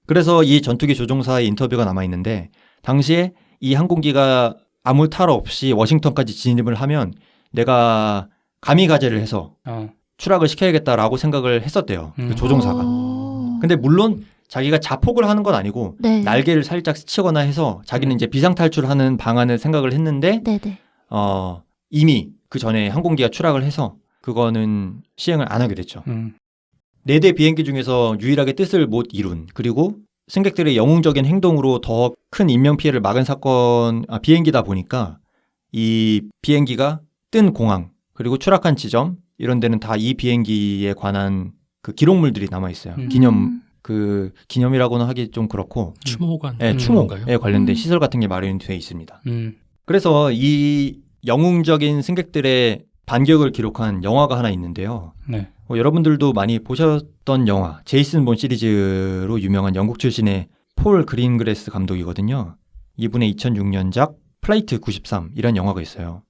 그래서 이 전투기 조종사의 인터뷰가 남아있는데 당시에 이 항공기가 아무 탈 없이 워싱턴까지 진입을 하면 내가 가미가제를 해서 추락을 시켜야겠다라고 생각을 했었대요. 그 조종사가. 근데 물론 자기가 자폭을 하는 건 아니고 네. 날개를 살짝 스치거나 해서 자기는 이제 비상탈출하는 방안을 생각을 했는데 네네. 이미 그 전에 항공기가 추락을 해서 그거는 시행을 안 하게 됐죠. 4대 비행기 중에서 유일하게 뜻을 못 이룬 그리고 승객들의 영웅적인 행동으로 더 큰 인명피해를 막은 비행기다 보니까 이 비행기가 뜬 공항 그리고 추락한 지점 이런 데는 다 이 비행기에 관한 그 기록물들이 남아있어요. 기념이라고는 하기 좀 그렇고 추모관. 네, 추모에 관련된 시설 같은 게 마련이 되어 있습니다. 음. 그래서 이 영웅적인 승객들의 반격을 기록한 영화가 하나 있는데요. 네. 여러분들도 많이 보셨던 영화 제이슨 본 시리즈로 유명한 영국 출신의 폴 그린그래스 감독이거든요. 이분의 2006년작 플라이트 93 이란 영화가 있어요.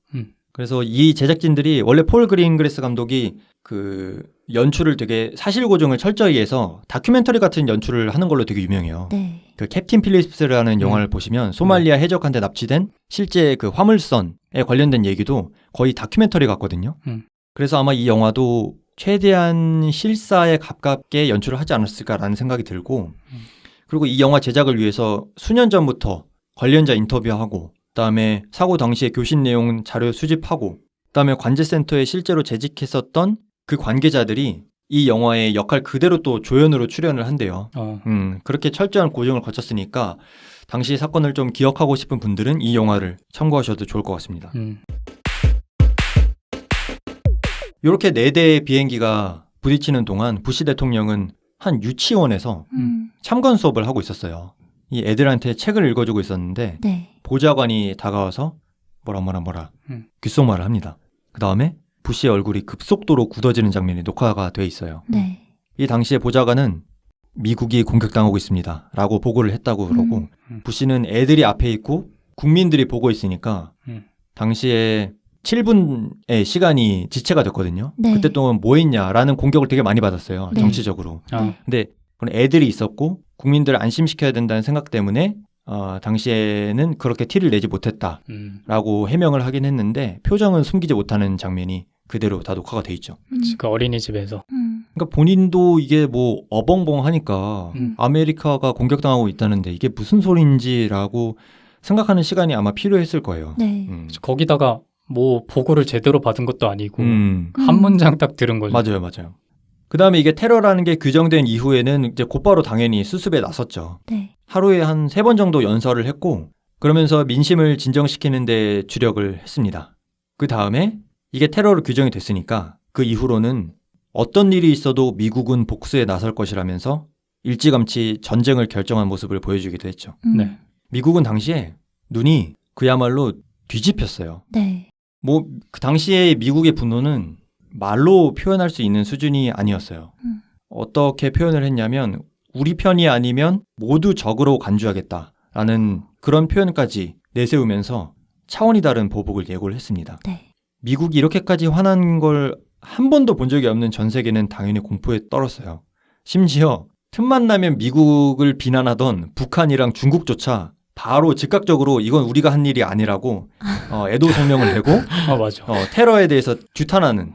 그래서 이 제작진들이 원래 폴 그린그래스 감독이 그 연출을 되게 사실고증을 철저히 해서 다큐멘터리 같은 연출을 하는 걸로 되게 유명해요. 네. 그 캡틴 필립스라는 영화를 보시면 소말리아 해적한테 납치된 실제 그 화물선에 관련된 얘기도 거의 다큐멘터리 같거든요. 그래서 아마 이 영화도 최대한 실사에 가깝게 연출을 하지 않았을까라는 생각이 들고 그리고 이 영화 제작을 위해서 수년 전부터 관련자 인터뷰하고 그다음에 사고 당시의 교신 내용 자료 수집하고 그다음에 관제센터에 실제로 재직했었던 그 관계자들이 이 영화의 역할 그대로 또 조연으로 출연을 한대요. 그렇게 철저한 고증을 거쳤으니까 당시 사건을 좀 기억하고 싶은 분들은 이 영화를 참고하셔도 좋을 것 같습니다. 이렇게 4대의 비행기가 부딪히는 동안 부시 대통령은 한 유치원에서 참관 수업을 하고 있었어요. 이 애들한테 책을 읽어주고 있었는데 네. 보좌관이 다가와서 뭐라 귓속말을 합니다. 그 다음에 부시의 얼굴이 급속도로 굳어지는 장면이 녹화가 돼 있어요. 네. 이 당시에 보좌관은 미국이 공격당하고 있습니다 라고 보고를 했다고 그러고 부시는 애들이 앞에 있고 국민들이 보고 있으니까 당시에 7분의 시간이 지체가 됐거든요. 네. 그때 동안 뭐 했냐라는 공격을 되게 많이 받았어요. 네. 정치적으로. 네. 근데 애들이 있었고 국민들을 안심시켜야 된다는 생각 때문에 당시에는 그렇게 티를 내지 못했다라고 해명을 하긴 했는데 표정은 숨기지 못하는 장면이 그대로 다 녹화가 돼 있죠. 그 어린이집에서. 그러니까 본인도 이게 뭐 어벙벙하니까 아메리카가 공격당하고 있다는데 이게 무슨 소린지라고 생각하는 시간이 아마 필요했을 거예요. 네. 거기다가 뭐 보고를 제대로 받은 것도 아니고 한 문장 딱 들은 거죠. 맞아요. 그 다음에 이게 테러라는 게 규정된 이후에는 이제 곧바로 당연히 수습에 나섰죠. 네. 하루에 한 3번 정도 연설을 했고 그러면서 민심을 진정시키는 데 주력을 했습니다. 그 다음에 이게 테러로 규정이 됐으니까 그 이후로는 어떤 일이 있어도 미국은 복수에 나설 것이라면서 일찌감치 전쟁을 결정한 모습을 보여주기도 했죠. 네. 미국은 당시에 눈이 그야말로 뒤집혔어요. 네. 뭐 그 당시에 미국의 분노는 말로 표현할 수 있는 수준이 아니었어요. 어떻게 표현을 했냐면 우리 편이 아니면 모두 적으로 간주하겠다라는 그런 표현까지 내세우면서 차원이 다른 보복을 예고를 했습니다. 네. 미국이 이렇게까지 화난 걸 한 번도 본 적이 없는 전 세계는 당연히 공포에 떨었어요. 심지어 틈만 나면 미국을 비난하던 북한이랑 중국조차 바로 즉각적으로 이건 우리가 한 일이 아니라고 애도 성명을 내고 맞아. 테러에 대해서 규탄하는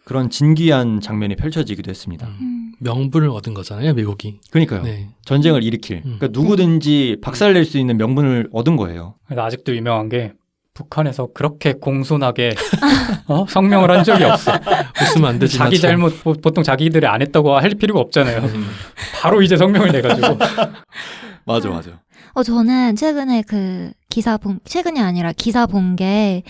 그런 진귀한 장면이 펼쳐지기도 했습니다. 명분을 얻은 거잖아요, 미국이. 그러니까요. 네. 전쟁을 일으킬. 그러니까 누구든지 박살낼 수 있는 명분을 얻은 거예요. 그래서 아직도 유명한 게 북한에서 그렇게 공손하게 성명을 한 적이 없어. 웃으면 안 되지만 자기 잘못 보통 자기들이 안 했다고 할 필요가 없잖아요. 바로 이제 성명을 내가지고. 맞아. 저는 최근에 최근이 아니라 기사 본 게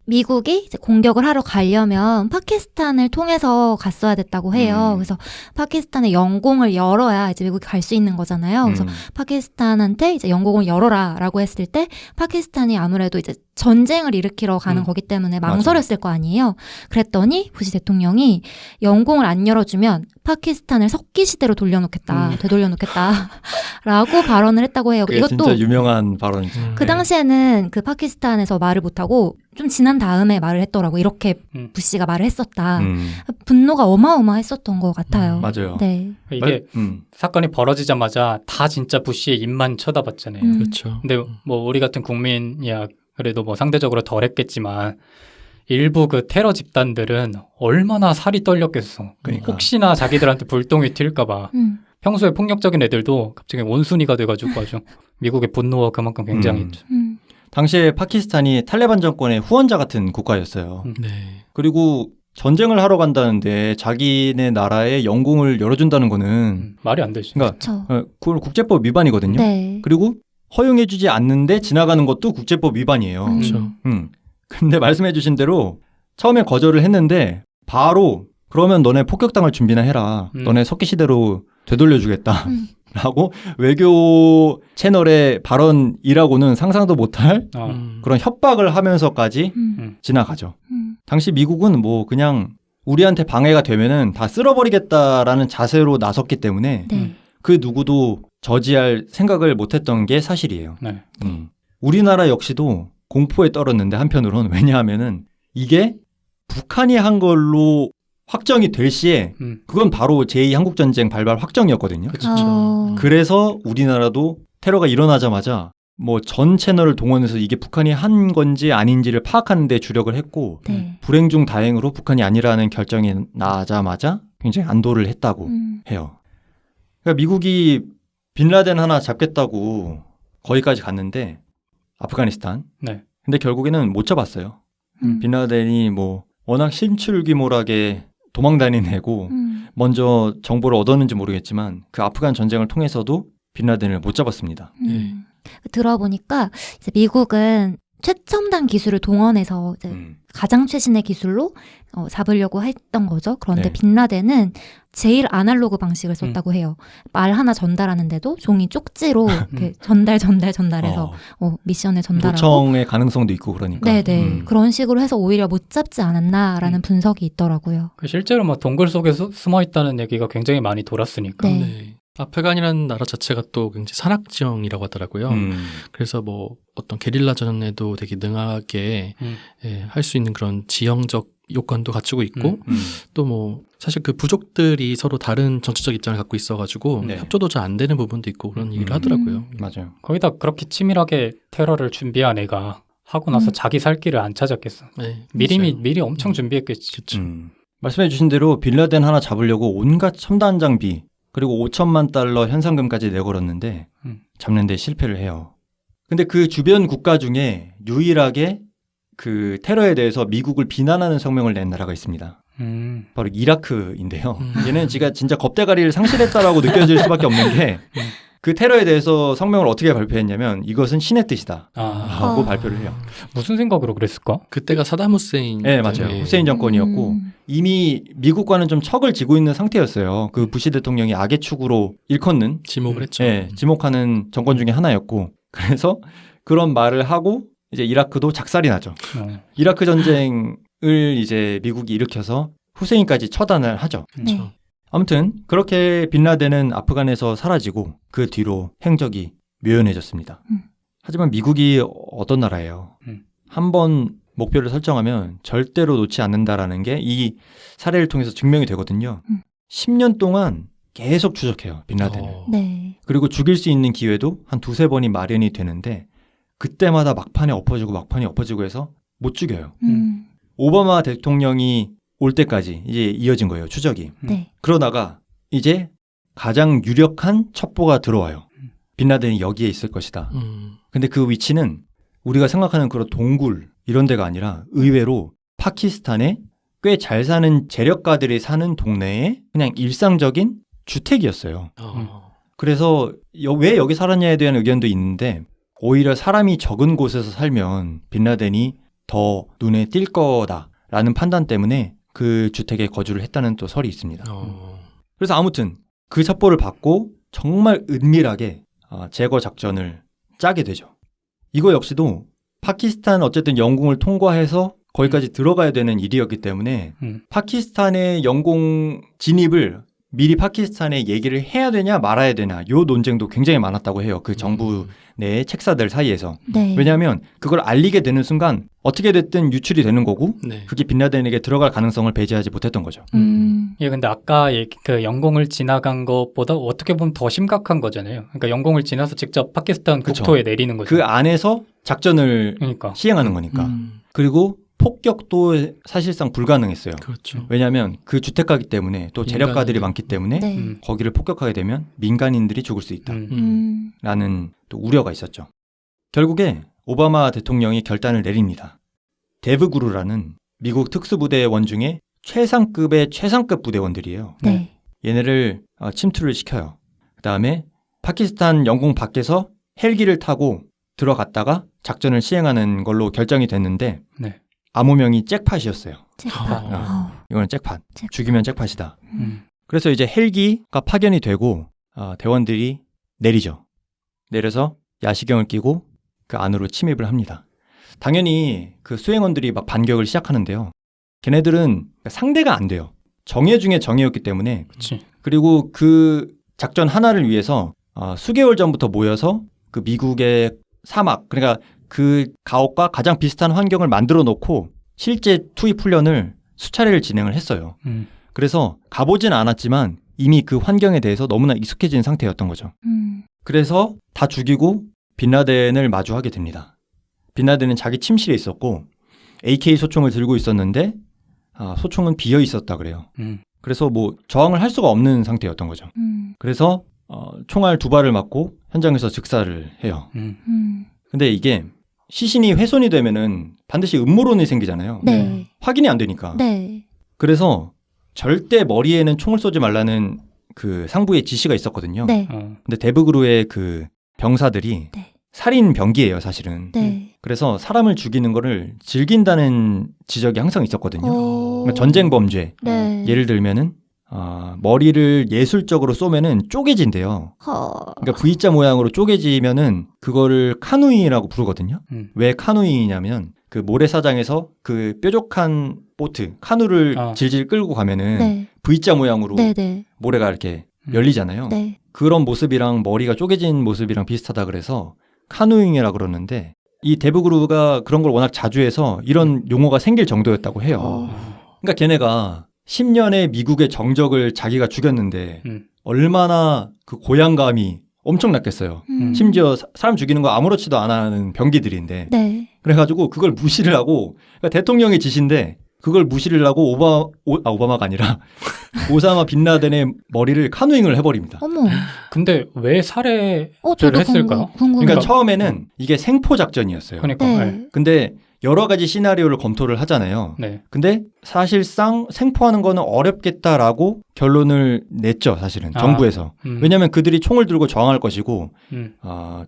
미국이 이제 공격을 하러 가려면 파키스탄을 통해서 갔어야 됐다고 해요. 그래서 파키스탄의 영공을 열어야 이제 미국이 갈 수 있는 거잖아요. 그래서 파키스탄한테 이제 영공을 열어라라고 했을 때 파키스탄이 아무래도 이제 전쟁을 일으키러 가는 거기 때문에 망설였을 거 아니에요. 그랬더니 부시 대통령이 영공을 안 열어주면 파키스탄을 석기 시대로 되돌려놓겠다라고 발언을 했다고 해요. 그게 이것도 진짜 유명한 발언이죠. 그 당시에는 그 파키스탄에서 말을 못하고 좀 지난 다음에 말을 했더라고. 이렇게 부시가 말을 했었다. 분노가 어마어마했었던 것 같아요. 맞아요. 네. 이게 사건이 벌어지자마자 다 진짜 부시의 입만 쳐다봤잖아요. 그렇죠. 근데 뭐 우리 같은 국민이야 그래도 뭐 상대적으로 덜 했겠지만 일부 그 테러 집단들은 얼마나 살이 떨렸겠어. 그러니까. 혹시나 자기들한테 불똥이 튈까봐. 평소에 폭력적인 애들도 갑자기 원순위가 돼가지고 아주 미국의 분노가 그만큼 굉장했죠. 당시에 파키스탄이 탈레반 정권의 후원자 같은 국가였어요. 네. 그리고 전쟁을 하러 간다는데 자기네 나라에 영공을 열어준다는 거는 말이 안 되지. 그러니까 그렇죠. 그건 국제법 위반이거든요. 네. 그리고 허용해주지 않는데 지나가는 것도 국제법 위반이에요. 그렇죠. 근데 말씀해주신 대로 처음에 거절을 했는데 바로 그러면 너네 폭격당할 준비나 해라. 너네 석기 시대로 되돌려주겠다. 라고 외교 채널의 발언이라고는 상상도 못할 그런 협박을 하면서까지 지나가죠. 당시 미국은 뭐 그냥 우리한테 방해가 되면은 다 쓸어버리겠다라는 자세로 나섰기 때문에 네. 그 누구도 저지할 생각을 못했던 게 사실이에요. 네. 우리나라 역시도 공포에 떨었는데 한편으로는 왜냐하면은 이게 북한이 한 걸로 확정이 될 시에 그건 바로 제2한국전쟁 발발 확정이었거든요. 그래서 우리나라도 테러가 일어나자마자 뭐 전 채널을 동원해서 이게 북한이 한 건지 아닌지를 파악하는 데 주력을 했고 네. 불행 중 다행으로 북한이 아니라는 결정이 나자마자 굉장히 안도를 했다고 해요. 그러니까 미국이 빈라덴 하나 잡겠다고 거기까지 갔는데 아프가니스탄. 네. 근데 결국에는 못 잡았어요. 빈라덴이 뭐 워낙 신출귀몰하게 도망다닌 애고 먼저 정보를 얻었는지 모르겠지만 그 아프간 전쟁을 통해서도 빈라덴을 못 잡았습니다. 들어보니까 이제 미국은 최첨단 기술을 동원해서 이제 가장 최신의 기술로 잡으려고 했던 거죠. 그런데 네. 빈라덴은 제일 아날로그 방식을 썼다고 해요. 말 하나 전달하는데도 종이 쪽지로 이렇게 전달해서 미션을 전달하고. 도청의 가능성도 있고 그러니까. 네네. 그런 식으로 해서 오히려 못 잡지 않았나라는 분석이 있더라고요. 실제로 뭐 동굴 속에 숨어 있다는 얘기가 굉장히 많이 돌았으니까. 네. 네. 아프간이라는 나라 자체가 또 굉장히 산악지형이라고 하더라고요. 그래서 뭐 어떤 게릴라 전에도 되게 능하게 할 수 있는 그런 지형적 요건도 갖추고 있고 또 뭐 사실 그 부족들이 서로 다른 정치적 입장을 갖고 있어가지고 네. 협조도 잘 안 되는 부분도 있고 그런 얘기를 하더라고요. 맞아요. 거기다 그렇게 치밀하게 테러를 준비한 애가 하고 나서 자기 살 길을 안 찾았겠어. 네, 미리 엄청 준비했겠지. 그렇죠. 말씀해 주신 대로 빈라덴 하나 잡으려고 온갖 첨단 장비 그리고 $5,000만 현상금까지 내걸었는데 잡는 데 실패를 해요. 근데 그 주변 국가 중에 유일하게 그 테러에 대해서 미국을 비난하는 성명을 낸 나라가 있습니다. 바로 이라크인데요. 얘는 지가 진짜 겁대가리를 상실했다라고 느껴질 수밖에 없는 게 그 테러에 대해서 성명을 어떻게 발표했냐면 이것은 신의 뜻이다 라고 발표를 해요. 무슨 생각으로 그랬을까? 그때가 사담 후세인. 네, 맞아요. 후세인 정권이었고 이미 미국과는 좀 척을 지고 있는 상태였어요. 그 부시 대통령이 악의 축으로 일컫는 지목을 했죠. 네, 지목하는 정권 중에 하나였고 그래서 그런 말을 하고 이제 이라크도 작살이 나죠. 이라크 전쟁을 이제 미국이 일으켜서 후세인까지 처단을 하죠. 네. 아무튼 그렇게 빈라덴은 아프간에서 사라지고 그 뒤로 행적이 묘연해졌습니다. 하지만 미국이 어떤 나라예요? 한번 목표를 설정하면 절대로 놓지 않는다라는 게 이 사례를 통해서 증명이 되거든요. 10년 동안 계속 추적해요. 빈라덴을. 네. 그리고 죽일 수 있는 기회도 한 두세 번이 마련이 되는데 그때마다 막판에 엎어지고 해서 못 죽여요. 오바마 대통령이 올 때까지 이제 이어진 거예요. 추적이. 네. 그러다가 이제 가장 유력한 첩보가 들어와요. 빈라덴이 여기에 있을 것이다. 근데 그 위치는 우리가 생각하는 그런 동굴 이런 데가 아니라 의외로 파키스탄에 꽤 잘 사는 재력가들이 사는 동네에 그냥 일상적인 주택이었어요. 그래서 왜 여기 살았냐에 대한 의견도 있는데 오히려 사람이 적은 곳에서 살면 빈라덴이 더 눈에 띌 거다라는 판단 때문에 그 주택에 거주를 했다는 또 설이 있습니다. 그래서 아무튼 그 첩보를 받고 정말 은밀하게 제거 작전을 짜게 되죠. 이거 역시도 파키스탄 어쨌든 영공을 통과해서 거기까지 들어가야 되는 일이었기 때문에 파키스탄의 영공 진입을 미리 파키스탄에 얘기를 해야 되냐 말아야 되냐 요 논쟁도 굉장히 많았다고 해요. 그 정부 내 책사들 사이에서. 네. 왜냐하면 그걸 알리게 되는 순간 어떻게 됐든 유출이 되는 거고 네. 그게 빈라덴에게 들어갈 가능성을 배제하지 못했던 거죠. 예, 근데 아까 그 영공을 지나간 것보다 어떻게 보면 더 심각한 거잖아요. 그러니까 영공을 지나서 직접 파키스탄 그쵸. 국토에 내리는 거죠. 그 안에서 작전을 그러니까. 시행하는 거니까. 음, 그리고 폭격도 사실상 불가능했어요. 그렇죠. 왜냐하면 그 주택가기 때문에 또 재력가들이 민간인들. 많기 때문에 네. 거기를 폭격하게 되면 민간인들이 죽을 수 있다라는 또 우려가 있었죠. 결국에 오바마 대통령이 결단을 내립니다. 데브구루라는 미국 특수부대의 원중에 최상급의 최상급 부대원들이에요. 네. 얘네를 침투를 시켜요. 그 다음에 파키스탄 영공 밖에서 헬기를 타고 들어갔다가 작전을 시행하는 걸로 결정이 됐는데 네. 암호명이 잭팟이었어요. 잭팟. 이거는 잭팟. 잭팟. 죽이면 잭팟이다. 음. 그래서 이제 헬기가 파견이 되고 대원들이 내리죠. 내려서 야시경을 끼고 그 안으로 침입을 합니다. 당연히 그 수행원들이 막 반격을 시작하는데요. 걔네들은 상대가 안 돼요. 정예 중에 정예였기 때문에. 그치. 그리고 그 작전 하나를 위해서 수개월 전부터 모여서 그 미국의 사막, 그러니까 그 가옥과 가장 비슷한 환경을 만들어 놓고 실제 투입 훈련을 수차례를 진행을 했어요. 그래서 가보진 않았지만 이미 그 환경에 대해서 너무나 익숙해진 상태였던 거죠. 그래서 다 죽이고 빈라덴을 마주하게 됩니다. 빈라덴은 자기 침실에 있었고 AK 소총을 들고 있었는데 소총은 비어 있었다 그래요. 그래서 뭐 저항을 할 수가 없는 상태였던 거죠. 그래서 총알 2발을 맞고 현장에서 즉사를 해요. 근데 이게 시신이 훼손이 되면은 반드시 음모론이 생기잖아요. 네. 확인이 안 되니까. 네. 그래서 절대 머리에는 총을 쏘지 말라는 그 상부의 지시가 있었거든요. 네. 근데 데브그루의 그 병사들이 네. 살인 병기예요, 사실은. 네. 그래서 사람을 죽이는 거를 즐긴다는 지적이 항상 있었거든요. 오. 그러니까 전쟁 범죄. 네. 예를 들면은 머리를 예술적으로 쏘면은 쪼개진대요. 그러니까 V자 모양으로 쪼개지면은 그거를 카누이라고 부르거든요. 왜 카누이냐면 그 모래사장에서 그 뾰족한 보트, 카누를 질질 끌고 가면은 네. V자 모양으로 네. 네. 모래가 이렇게 열리잖아요. 네. 그런 모습이랑 머리가 쪼개진 모습이랑 비슷하다 그래서 카누잉이라 그러는데 이 데브그루가 그런 걸 워낙 자주 해서 이런 용어가 생길 정도였다고 해요. 그러니까 걔네가 10년의 미국의 정적을 자기가 죽였는데 얼마나 그 고향감이 엄청났겠어요. 심지어 사람 죽이는 거 아무렇지도 않아 하는 병기들인데. 네. 그래가지고 그걸 무시를 하고 그러니까 대통령의 지시인데 그걸 무시를 하고 오바마가 아니라 오사마 빈라덴의 머리를 카누잉을 해버립니다. 어머. 근데 왜 살해를 저도 했을까요? 궁금해요. 그러니까 처음에는 이게 생포 작전이었어요. 그러니까. 네. 네. 근데 여러 가지 시나리오를 검토를 하잖아요. 네. 근데 사실상 생포하는 거는 어렵겠다라고 결론을 냈죠, 사실은 정부에서. 왜냐하면 그들이 총을 들고 저항할 것이고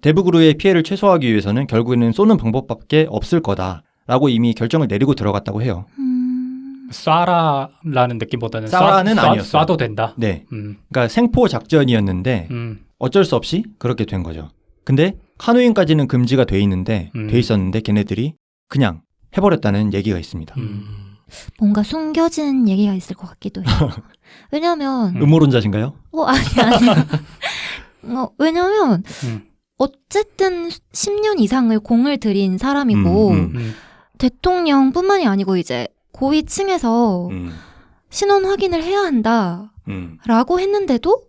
데브그루의 피해를 최소화하기 위해서는 결국에는 쏘는 방법밖에 없을 거다라고 이미 결정을 내리고 들어갔다고 해요. 쏴라라는 느낌보다는 쏴라는 아니었어요. 쏴도 된다. 네, 그러니까 생포 작전이었는데 어쩔 수 없이 그렇게 된 거죠. 근데 카누잉까지는 금지가 돼 있는데 돼 있었는데 걔네들이 그냥 해버렸다는 얘기가 있습니다. 뭔가 숨겨진 얘기가 있을 것 같기도 해요. 왜냐면 음모론자신가요? 아니. 왜냐면 어쨌든 10년 이상을 공을 들인 사람이고 대통령뿐만이 아니고 이제 고위층에서 신원 확인을 해야 한다라고 했는데도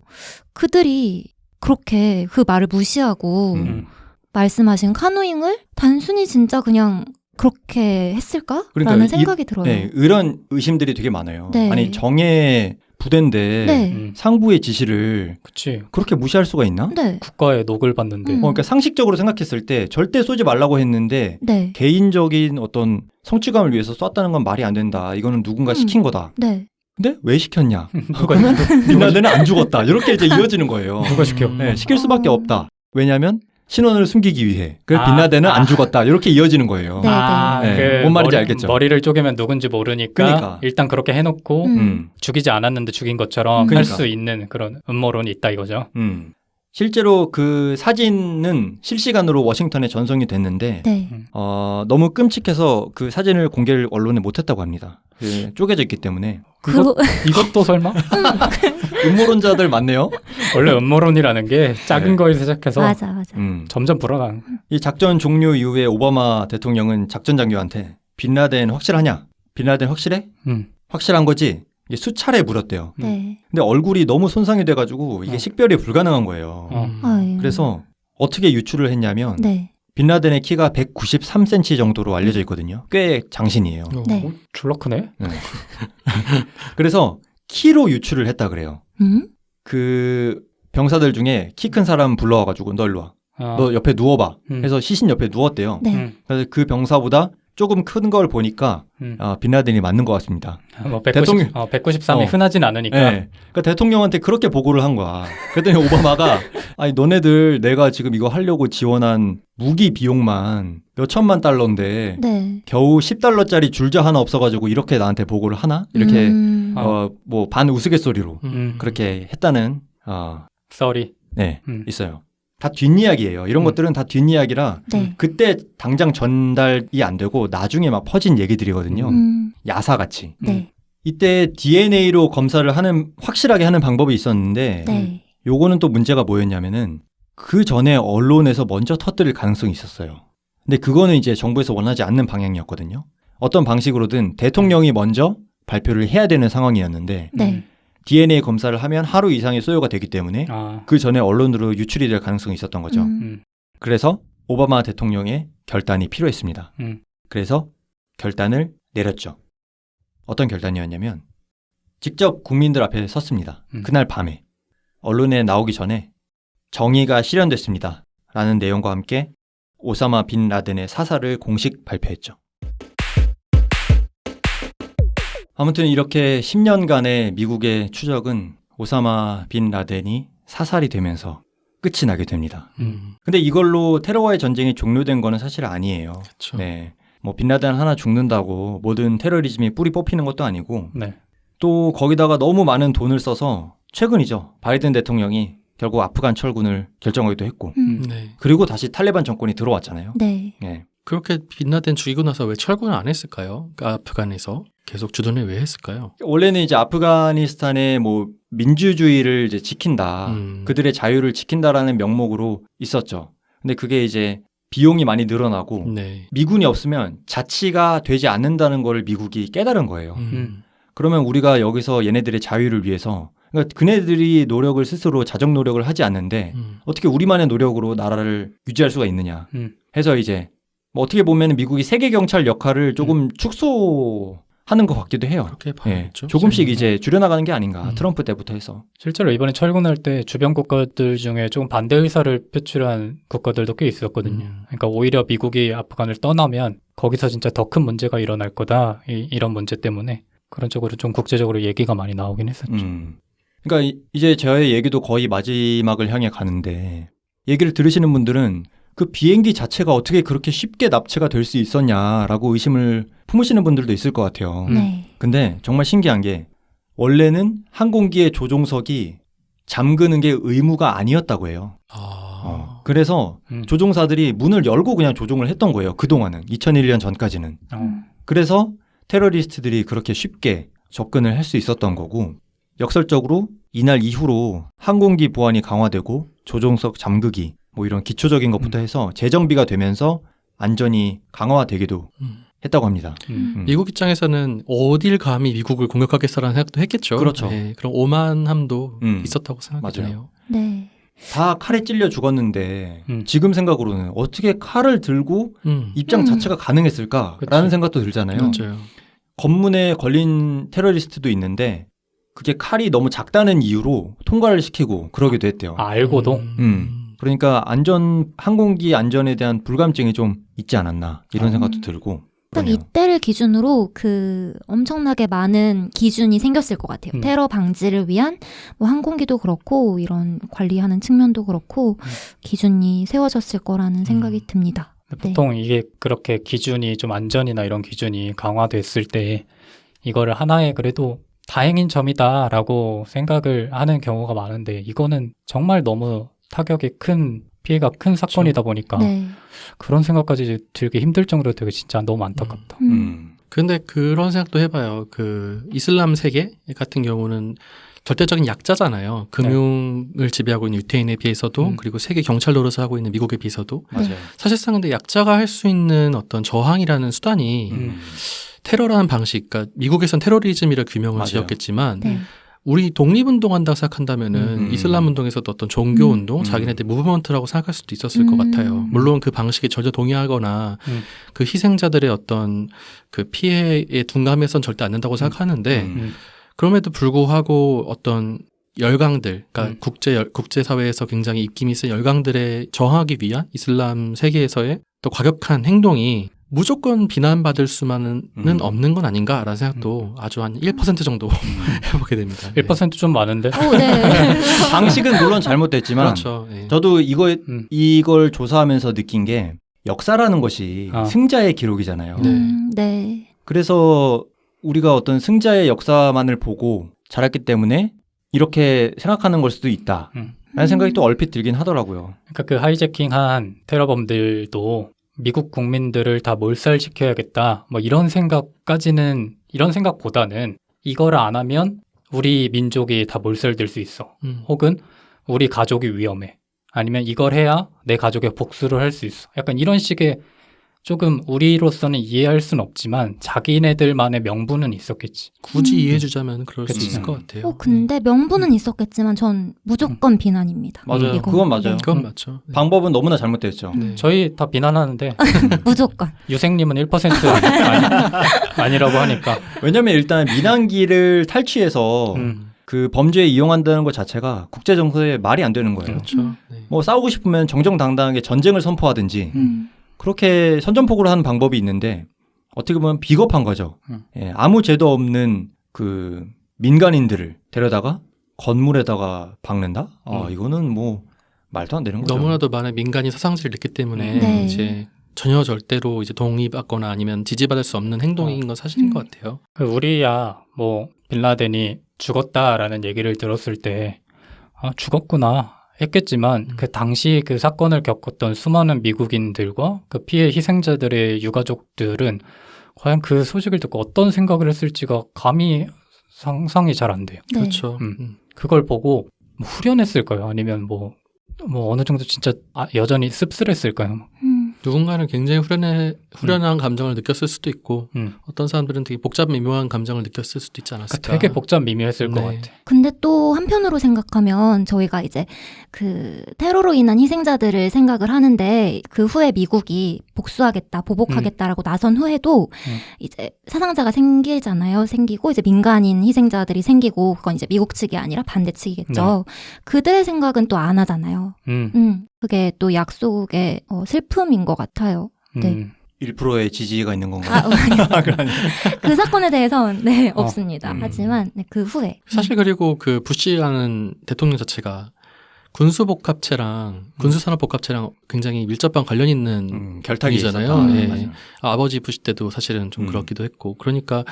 그들이 그렇게 그 말을 무시하고 말씀하신 카누잉을 단순히 진짜 그냥 그렇게 했을까라는 그러니까 생각이 들어요. 네, 이런 의심들이 되게 많아요. 네. 아니 정예 부대인데 네. 상부의 지시를 그치. 그렇게 무시할 수가 있나? 네. 국가의 녹을 받는데. 그러니까 상식적으로 생각했을 때 절대 쏘지 말라고 했는데 네. 개인적인 어떤 성취감을 위해서 쐈다는 건 말이 안 된다. 이거는 누군가 시킨 거다. 네. 근데 왜 시켰냐? 누가 빈라덴은 안 죽었다. 이렇게 이제 이어지는 거예요. 누가 시켜? 네, 시킬 수밖에 없다. 왜냐하면 신원을 숨기기 위해. 그래서 아, 빈라덴은 아. 안 죽었다. 이렇게 이어지는 거예요. 네. 네, 뭔 말인지 알겠죠? 머리를 쪼개면 누군지 모르니까 그러니까. 일단 그렇게 해놓고 음. 죽이지 않았는데 죽인 것처럼 할 그러니까. 수 있는 그런 음모론이 있다 이거죠. 실제로 그 사진은 실시간으로 워싱턴에 전송이 됐는데 네. 너무 끔찍해서 그 사진을 공개를 언론에 못했다고 합니다. 쪼개져 있기 때문에. 이것도 설마? 음모론자들 많네요. 원래 음모론이라는 게 작은 네. 거에서 시작해서 맞아. 점점 불어나는. 이 작전 종료 이후에 오바마 대통령은 작전 장교한테 빈라덴 확실하냐? 빈라덴 확실해? 확실한 거지? 이게 수차례 물었대요. 네. 근데 얼굴이 너무 손상이 돼가지고 이게 식별이 불가능한 거예요. 아유. 그래서 어떻게 유출을 했냐면 네. 빈라덴의 키가 193cm 정도로 알려져 있거든요. 꽤 장신이에요. 네. 졸라 크네. 그래서 키로 유출을 했다 그래요. 그 병사들 중에 키 큰 사람 불러와가지고 너 일로 와. 너 옆에 누워봐. 해서 시신 옆에 누웠대요. 네. 그래서 그 병사보다 조금 큰 걸 보니까 빈라덴이 맞는 것 같습니다. 뭐 193이 흔하진 않으니까. 네. 그러니까 대통령한테 그렇게 보고를 한 거야. 그랬더니 오바마가 아니 너네들 내가 지금 이거 하려고 지원한 무기 비용만 몇 천만 달러인데 네. 겨우 10달러짜리 줄자 하나 없어가지고 이렇게 나한테 보고를 하나? 이렇게 뭐 반 우스갯소리로 그렇게 했다는 썰이 네 있어요. 다 뒷이야기예요. 이런 것들은 다 뒷이야기라 네. 그때 당장 전달이 안 되고 나중에 막 퍼진 얘기들이거든요. 야사같이. 네. 이때 DNA로 검사를 확실하게 하는 방법이 있었는데 네. 요거는 또 문제가 뭐였냐면은 그 전에 언론에서 먼저 터뜨릴 가능성이 있었어요. 근데 그거는 이제 정부에서 원하지 않는 방향이었거든요. 어떤 방식으로든 대통령이 먼저 발표를 해야 되는 상황이었는데 네. DNA 검사를 하면 하루 이상의 소요가 되기 때문에 그 전에 언론으로 유출이 될 가능성이 있었던 거죠. 그래서 오바마 대통령의 결단이 필요했습니다. 그래서 결단을 내렸죠. 어떤 결단이었냐면 직접 국민들 앞에 섰습니다. 그날 밤에 언론에 나오기 전에 정의가 실현됐습니다. 라는 내용과 함께 오사마 빈 라덴의 사살을 공식 발표했죠. 아무튼 이렇게 10년간의 미국의 추적은 오사마 빈 라덴이 사살이 되면서 끝이 나게 됩니다. 근데 이걸로 테러와의 전쟁이 종료된 거는 사실 아니에요. 그쵸. 네. 뭐 빈 라덴 하나 죽는다고 모든 테러리즘이 뿌리 뽑히는 것도 아니고 네. 또 거기다가 너무 많은 돈을 써서 최근이죠. 바이든 대통령이 결국 아프간 철군을 결정하기도 했고 네. 그리고 다시 탈레반 정권이 들어왔잖아요. 네. 네. 그렇게 빈라덴 죽이고 나서 왜 철군을 안 했을까요? 그러니까 아프간에서 계속 주둔을 왜 했을까요? 원래는 이제 아프가니스탄의 뭐 민주주의를 이제 지킨다. 그들의 자유를 지킨다라는 명목으로 있었죠. 근데 그게 이제 비용이 많이 늘어나고 네. 미군이 없으면 자치가 되지 않는다는 걸 미국이 깨달은 거예요. 그러면 우리가 여기서 얘네들의 자유를 위해서 그러니까 그네들이 노력을 스스로 자정 노력을 하지 않는데 어떻게 우리만의 노력으로 나라를 유지할 수가 있느냐 해서 이제 뭐 어떻게 보면 미국이 세계 경찰 역할을 조금 축소하는 것 같기도 해요. 그렇게 봐야죠. 조금씩 이제 줄여나가는 게 아닌가. 트럼프 때부터 해서. 실제로 이번에 철군할 때 주변 국가들 중에 조금 반대 의사를 표출한 국가들도 꽤 있었거든요. 그러니까 오히려 미국이 아프간을 떠나면 거기서 진짜 더 큰 문제가 일어날 거다. 이런 문제 때문에 그런 쪽으로 좀 국제적으로 얘기가 많이 나오긴 했었죠. 그러니까 이제 저의 얘기도 거의 마지막을 향해 가는데 얘기를 들으시는 분들은 그 비행기 자체가 어떻게 그렇게 쉽게 납치가 될 수 있었냐라고 의심을 품으시는 분들도 있을 것 같아요. 네. 근데 정말 신기한 게 원래는 항공기의 조종석이 잠그는 게 의무가 아니었다고 해요. 그래서 조종사들이 문을 열고 그냥 조종을 했던 거예요. 그동안은 2001년 전까지는. 그래서 테러리스트들이 그렇게 쉽게 접근을 할 수 있었던 거고 역설적으로 이날 이후로 항공기 보안이 강화되고 조종석 잠그기 뭐 이런 기초적인 것부터 해서 재정비가 되면서 안전이 강화되기도 했다고 합니다. 미국 입장에서는 어딜 감히 미국을 공격하겠어라는 생각도 했겠죠. 그렇죠. 네, 그런 오만함도 있었다고 생각이 드네요. 네. 다 칼에 찔려 죽었는데 지금 생각으로는 어떻게 칼을 들고 입장 자체가 가능했을까라는 그치. 생각도 들잖아요. 맞아요. 검문에 걸린 테러리스트도 있는데 그게 칼이 너무 작다는 이유로 통과를 시키고 그러기도 했대요. 알고도? 그러니까 항공기 안전에 대한 불감증이 좀 있지 않았나 이런 생각도 들고. 딱 그러네요. 이때를 기준으로 그 엄청나게 많은 기준이 생겼을 것 같아요. 테러 방지를 위한 뭐 항공기도 그렇고 이런 관리하는 측면도 그렇고 기준이 세워졌을 거라는 생각이 듭니다. 보통 이게 그렇게 기준이 좀 안전이나 이런 기준이 강화됐을 때 이거를 하나의 그래도 다행인 점이다라고 생각을 하는 경우가 많은데 이거는 정말 너무 타격이 큰 피해가 큰 사건이다 보니까 네. 그런 생각까지 들기 힘들 정도로 되게 진짜 너무 안타깝다. 근데 그런 생각도 해봐요. 그 이슬람 세계 같은 경우는 절대적인 약자잖아요. 금융을 지배하고 있는 유태인에 비해서도 그리고 세계 경찰 노릇을 하고 있는 미국에 비해서도 맞아요. 사실상 근데 약자가 할 수 있는 어떤 저항이라는 수단이 테러라는 방식, 그러니까 미국에선 테러리즘이라 규명을 맞아요. 지었겠지만 네. 우리 독립운동한다고 생각한다면은 이슬람 운동에서도 어떤 종교운동, 자기네들 무브먼트라고 생각할 수도 있었을 것 같아요. 물론 그 방식에 전혀 동의하거나 그 희생자들의 어떤 그 피해에 둔감해서는 절대 안 된다고 생각하는데 그럼에도 불구하고 어떤 열강들, 그러니까 국제사회에서 굉장히 입김이 센 열강들에 저항하기 위한 이슬람 세계에서의 또 과격한 행동이 무조건 비난받을 수만은 없는 건 아닌가라는 생각도 아주 한 1% 정도 해보게 됩니다. 1% 좀 많은데. 네. 방식은 물론 잘못됐지만 그렇죠. 네. 저도 이걸 조사하면서 느낀 게 역사라는 것이 승자의 기록이잖아요. 네. 그래서 우리가 어떤 승자의 역사만을 보고 자랐기 때문에 이렇게 생각하는 걸 수도 있다. 라는 생각이 또 얼핏 들긴 하더라고요. 그러니까 그 하이제킹한 테러범들도 미국 국민들을 다 몰살시켜야겠다. 뭐 이런 생각보다는 이거를 안 하면 우리 민족이 다 몰살될 수 있어. 혹은 우리 가족이 위험해. 아니면 이걸 해야 내 가족의 복수를 할 수 있어. 약간 이런 식의 조금 우리로서는 이해할 수는 없지만 자기네들만의 명분은 있었겠지. 굳이 이해해주자면 그럴 수 있을 것 같아요. 근데 명분은 있었겠지만 전 무조건 비난입니다. 맞아요. 이거. 그건 맞아요. 그건 맞죠. 네. 방법은 너무나 잘못됐죠. 네. 저희 다 비난하는데 무조건. 유생님은 1% 아니라고 하니까. 왜냐면 일단 민항기를 탈취해서 그 범죄에 이용한다는 것 자체가 국제 정서에 말이 안 되는 거예요. 그렇죠. 네. 뭐 싸우고 싶으면 정정당당하게 전쟁을 선포하든지 그렇게 선전포고를 하는 방법이 있는데 어떻게 보면 비겁한 거죠. 예, 아무 죄도 없는 그 민간인들을 데려다가 건물에다가 박는다? 이거는 뭐 말도 안 되는 거죠. 너무나도 많은 민간인 사상자를 냈기 때문에 네. 이제 전혀 절대로 이제 동의받거나 아니면 지지받을 수 없는 행동인 건 사실인 것 같아요. 우리야 뭐 빌라덴이 죽었다라는 얘기를 들었을 때 죽었구나 했겠지만 그 당시 그 사건을 겪었던 수많은 미국인들과 그 피해 희생자들의 유가족들은 과연 그 소식을 듣고 어떤 생각을 했을지가 감히 상상이 잘 안 돼요. 네. 그렇죠. 그걸 보고 뭐 후련했을까요? 아니면 뭐 어느 정도 진짜 여전히 씁쓸했을까요? 누군가는 굉장히 후련한 감정을 느꼈을 수도 있고 어떤 사람들은 되게 복잡 미묘한 감정을 느꼈을 수도 있지 않았을까. 되게 복잡 미묘했을 것 같아. 근데 또 한편으로 생각하면 저희가 이제 그 테러로 인한 희생자들을 생각을 하는데 그 후에 미국이 복수하겠다, 보복하겠다라고 나선 후에도 이제 사상자가 생기잖아요. 생기고 이제 민간인 희생자들이 생기고 그건 이제 미국 측이 아니라 반대 측이겠죠. 그들의 생각은 또 안 하잖아요. 그게 또 약속의 슬픔인 것 같아요. 네. 1%의 지지가 있는 건가요? 그 사건에 대해서는 네, 없습니다. 하지만 네, 그 후에 사실 그리고 그 부시라는 대통령 자체가 군수복합체랑 군수산업복합체랑 굉장히 밀접한 관련 있는 결탁이잖아요. 예. 아버지 부시 때도 사실은 좀 그렇기도 했고 그러니까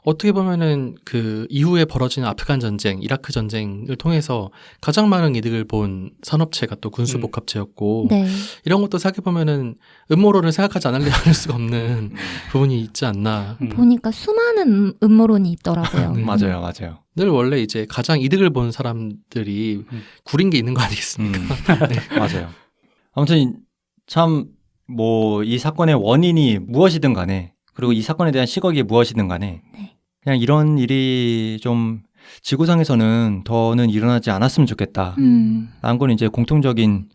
어떻게 보면은 그 이후에 벌어진 아프간 전쟁, 이라크 전쟁을 통해서 가장 많은 이득을 본 산업체가 또 군수복합체였고 네. 이런 것도 생각해보면은 음모론을 생각하지 않을 수가 없는 부분이 있지 않나. 보니까 수많은 음모론이 있더라고요. 맞아요, 맞아요. 늘 원래 이제 가장 이득을 본 사람들이 구린 게 있는 거 아니겠습니까? 네. 맞아요. 아무튼 참 뭐 이 사건의 원인이 무엇이든 간에 그리고 이 사건에 대한 시각이 무엇이든 간에 그냥 이런 일이 좀 지구상에서는 더는 일어나지 않았으면 좋겠다. 라는 건 이제 공통적인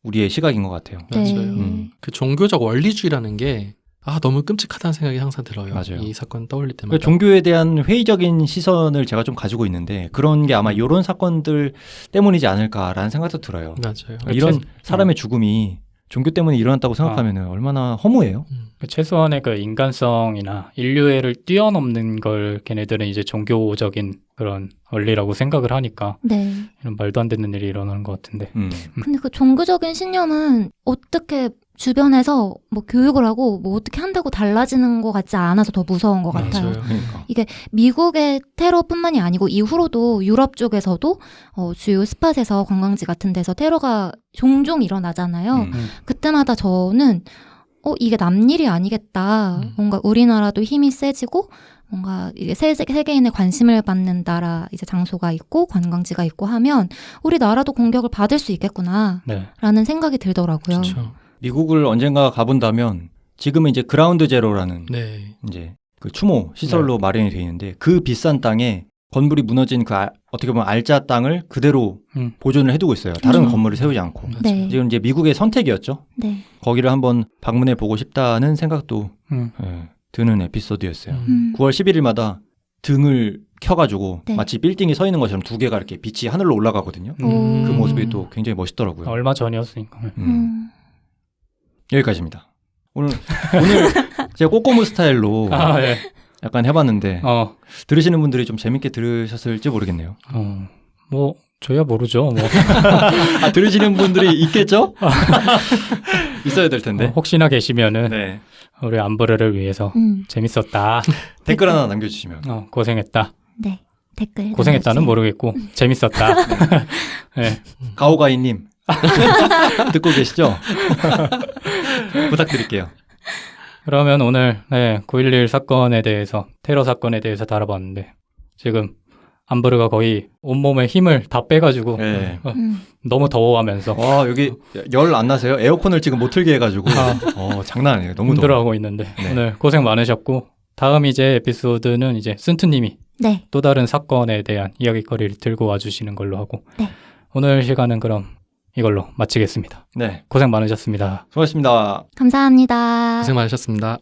우리의 시각인 것 같아요. 네. 맞아요. 그 종교적 원리주의라는 게 너무 끔찍하다는 생각이 항상 들어요. 맞아요. 이 사건 떠올릴 때마다. 종교에 대한 회의적인 시선을 제가 좀 가지고 있는데 그런 게 아마 이런 사건들 때문이지 않을까라는 생각도 들어요. 맞아요. 이런 사람의 죽음이 종교 때문에 일어났다고 생각하면 얼마나 허무해요. 최소한의 그 인간성이나 인류애를 뛰어넘는 걸 걔네들은 이제 종교적인 그런 원리라고 생각을 하니까 네. 이런 말도 안 되는 일이 일어나는 것 같은데. 근데 그 종교적인 신념은 어떻게 주변에서 뭐 교육을 하고 뭐 어떻게 한다고 달라지는 것 같지 않아서 더 무서운 것 같아요. 맞아요. 그러니까. 이게 미국의 테러뿐만이 아니고 이후로도 유럽 쪽에서도 주요 스팟에서 관광지 같은 데서 테러가 종종 일어나잖아요. 그때마다 저는 이게 남일이 아니겠다. 뭔가 우리나라도 힘이 세지고 뭔가 이게 세계인의 관심을 받는 나라 이제 장소가 있고 관광지가 있고 하면 우리나라도 공격을 받을 수 있겠구나 네. 라는 생각이 들더라고요. 그렇죠. 미국을 언젠가 가본다면 지금은 이제 그라운드 제로라는 네. 이제 그 추모 시설로 마련이 돼 있는데 그 비싼 땅에 건물이 무너진 그 어떻게 보면 알짜 땅을 그대로 보존을 해두고 있어요. 다른 건물을 세우지 않고. 네. 지금 이제 미국의 선택이었죠. 네. 거기를 한번 방문해 보고 싶다는 생각도 드는 에피소드였어요. 9월 11일마다 등을 켜가지고 네. 마치 빌딩이 서 있는 것처럼 두 개가 이렇게 빛이 하늘로 올라가거든요. 그 모습이 또 굉장히 멋있더라고요. 얼마 전이었으니까. 여기까지입니다. 오늘 제가 꼬꼬무 스타일로 네. 약간 해봤는데 들으시는 분들이 좀 재밌게 들으셨을지 모르겠네요. 뭐 저야 모르죠. 뭐. 들으시는 분들이 있겠죠? 있어야 될 텐데. 혹시나 계시면은 네. 우리 암브레를 위해서 재밌었다. 댓글 하나 남겨주시면. 고생했다. 네. 댓글 고생했다는 모르겠고 재밌었다. 네. 가오가이님 듣고 계시죠? 부탁드릴게요. 그러면 오늘 9.11 사건에 대해서 테러 사건에 대해서 다뤄봤는데 지금 암브르가 거의 온몸에 힘을 다 빼가지고 네. 너무 더워하면서 여기 열 안 나세요? 에어컨을 지금 못 틀게 해가지고 장난 아니에요. 너무 힘들어하고 있는데 네. 오늘 고생 많으셨고 다음 이제 에피소드는 이제 쓴트님이 네. 또 다른 사건에 대한 이야기거리를 들고 와주시는 걸로 하고 네. 오늘 시간은 그럼 이걸로 마치겠습니다. 네. 고생 많으셨습니다. 수고하셨습니다. 감사합니다. 고생 많으셨습니다.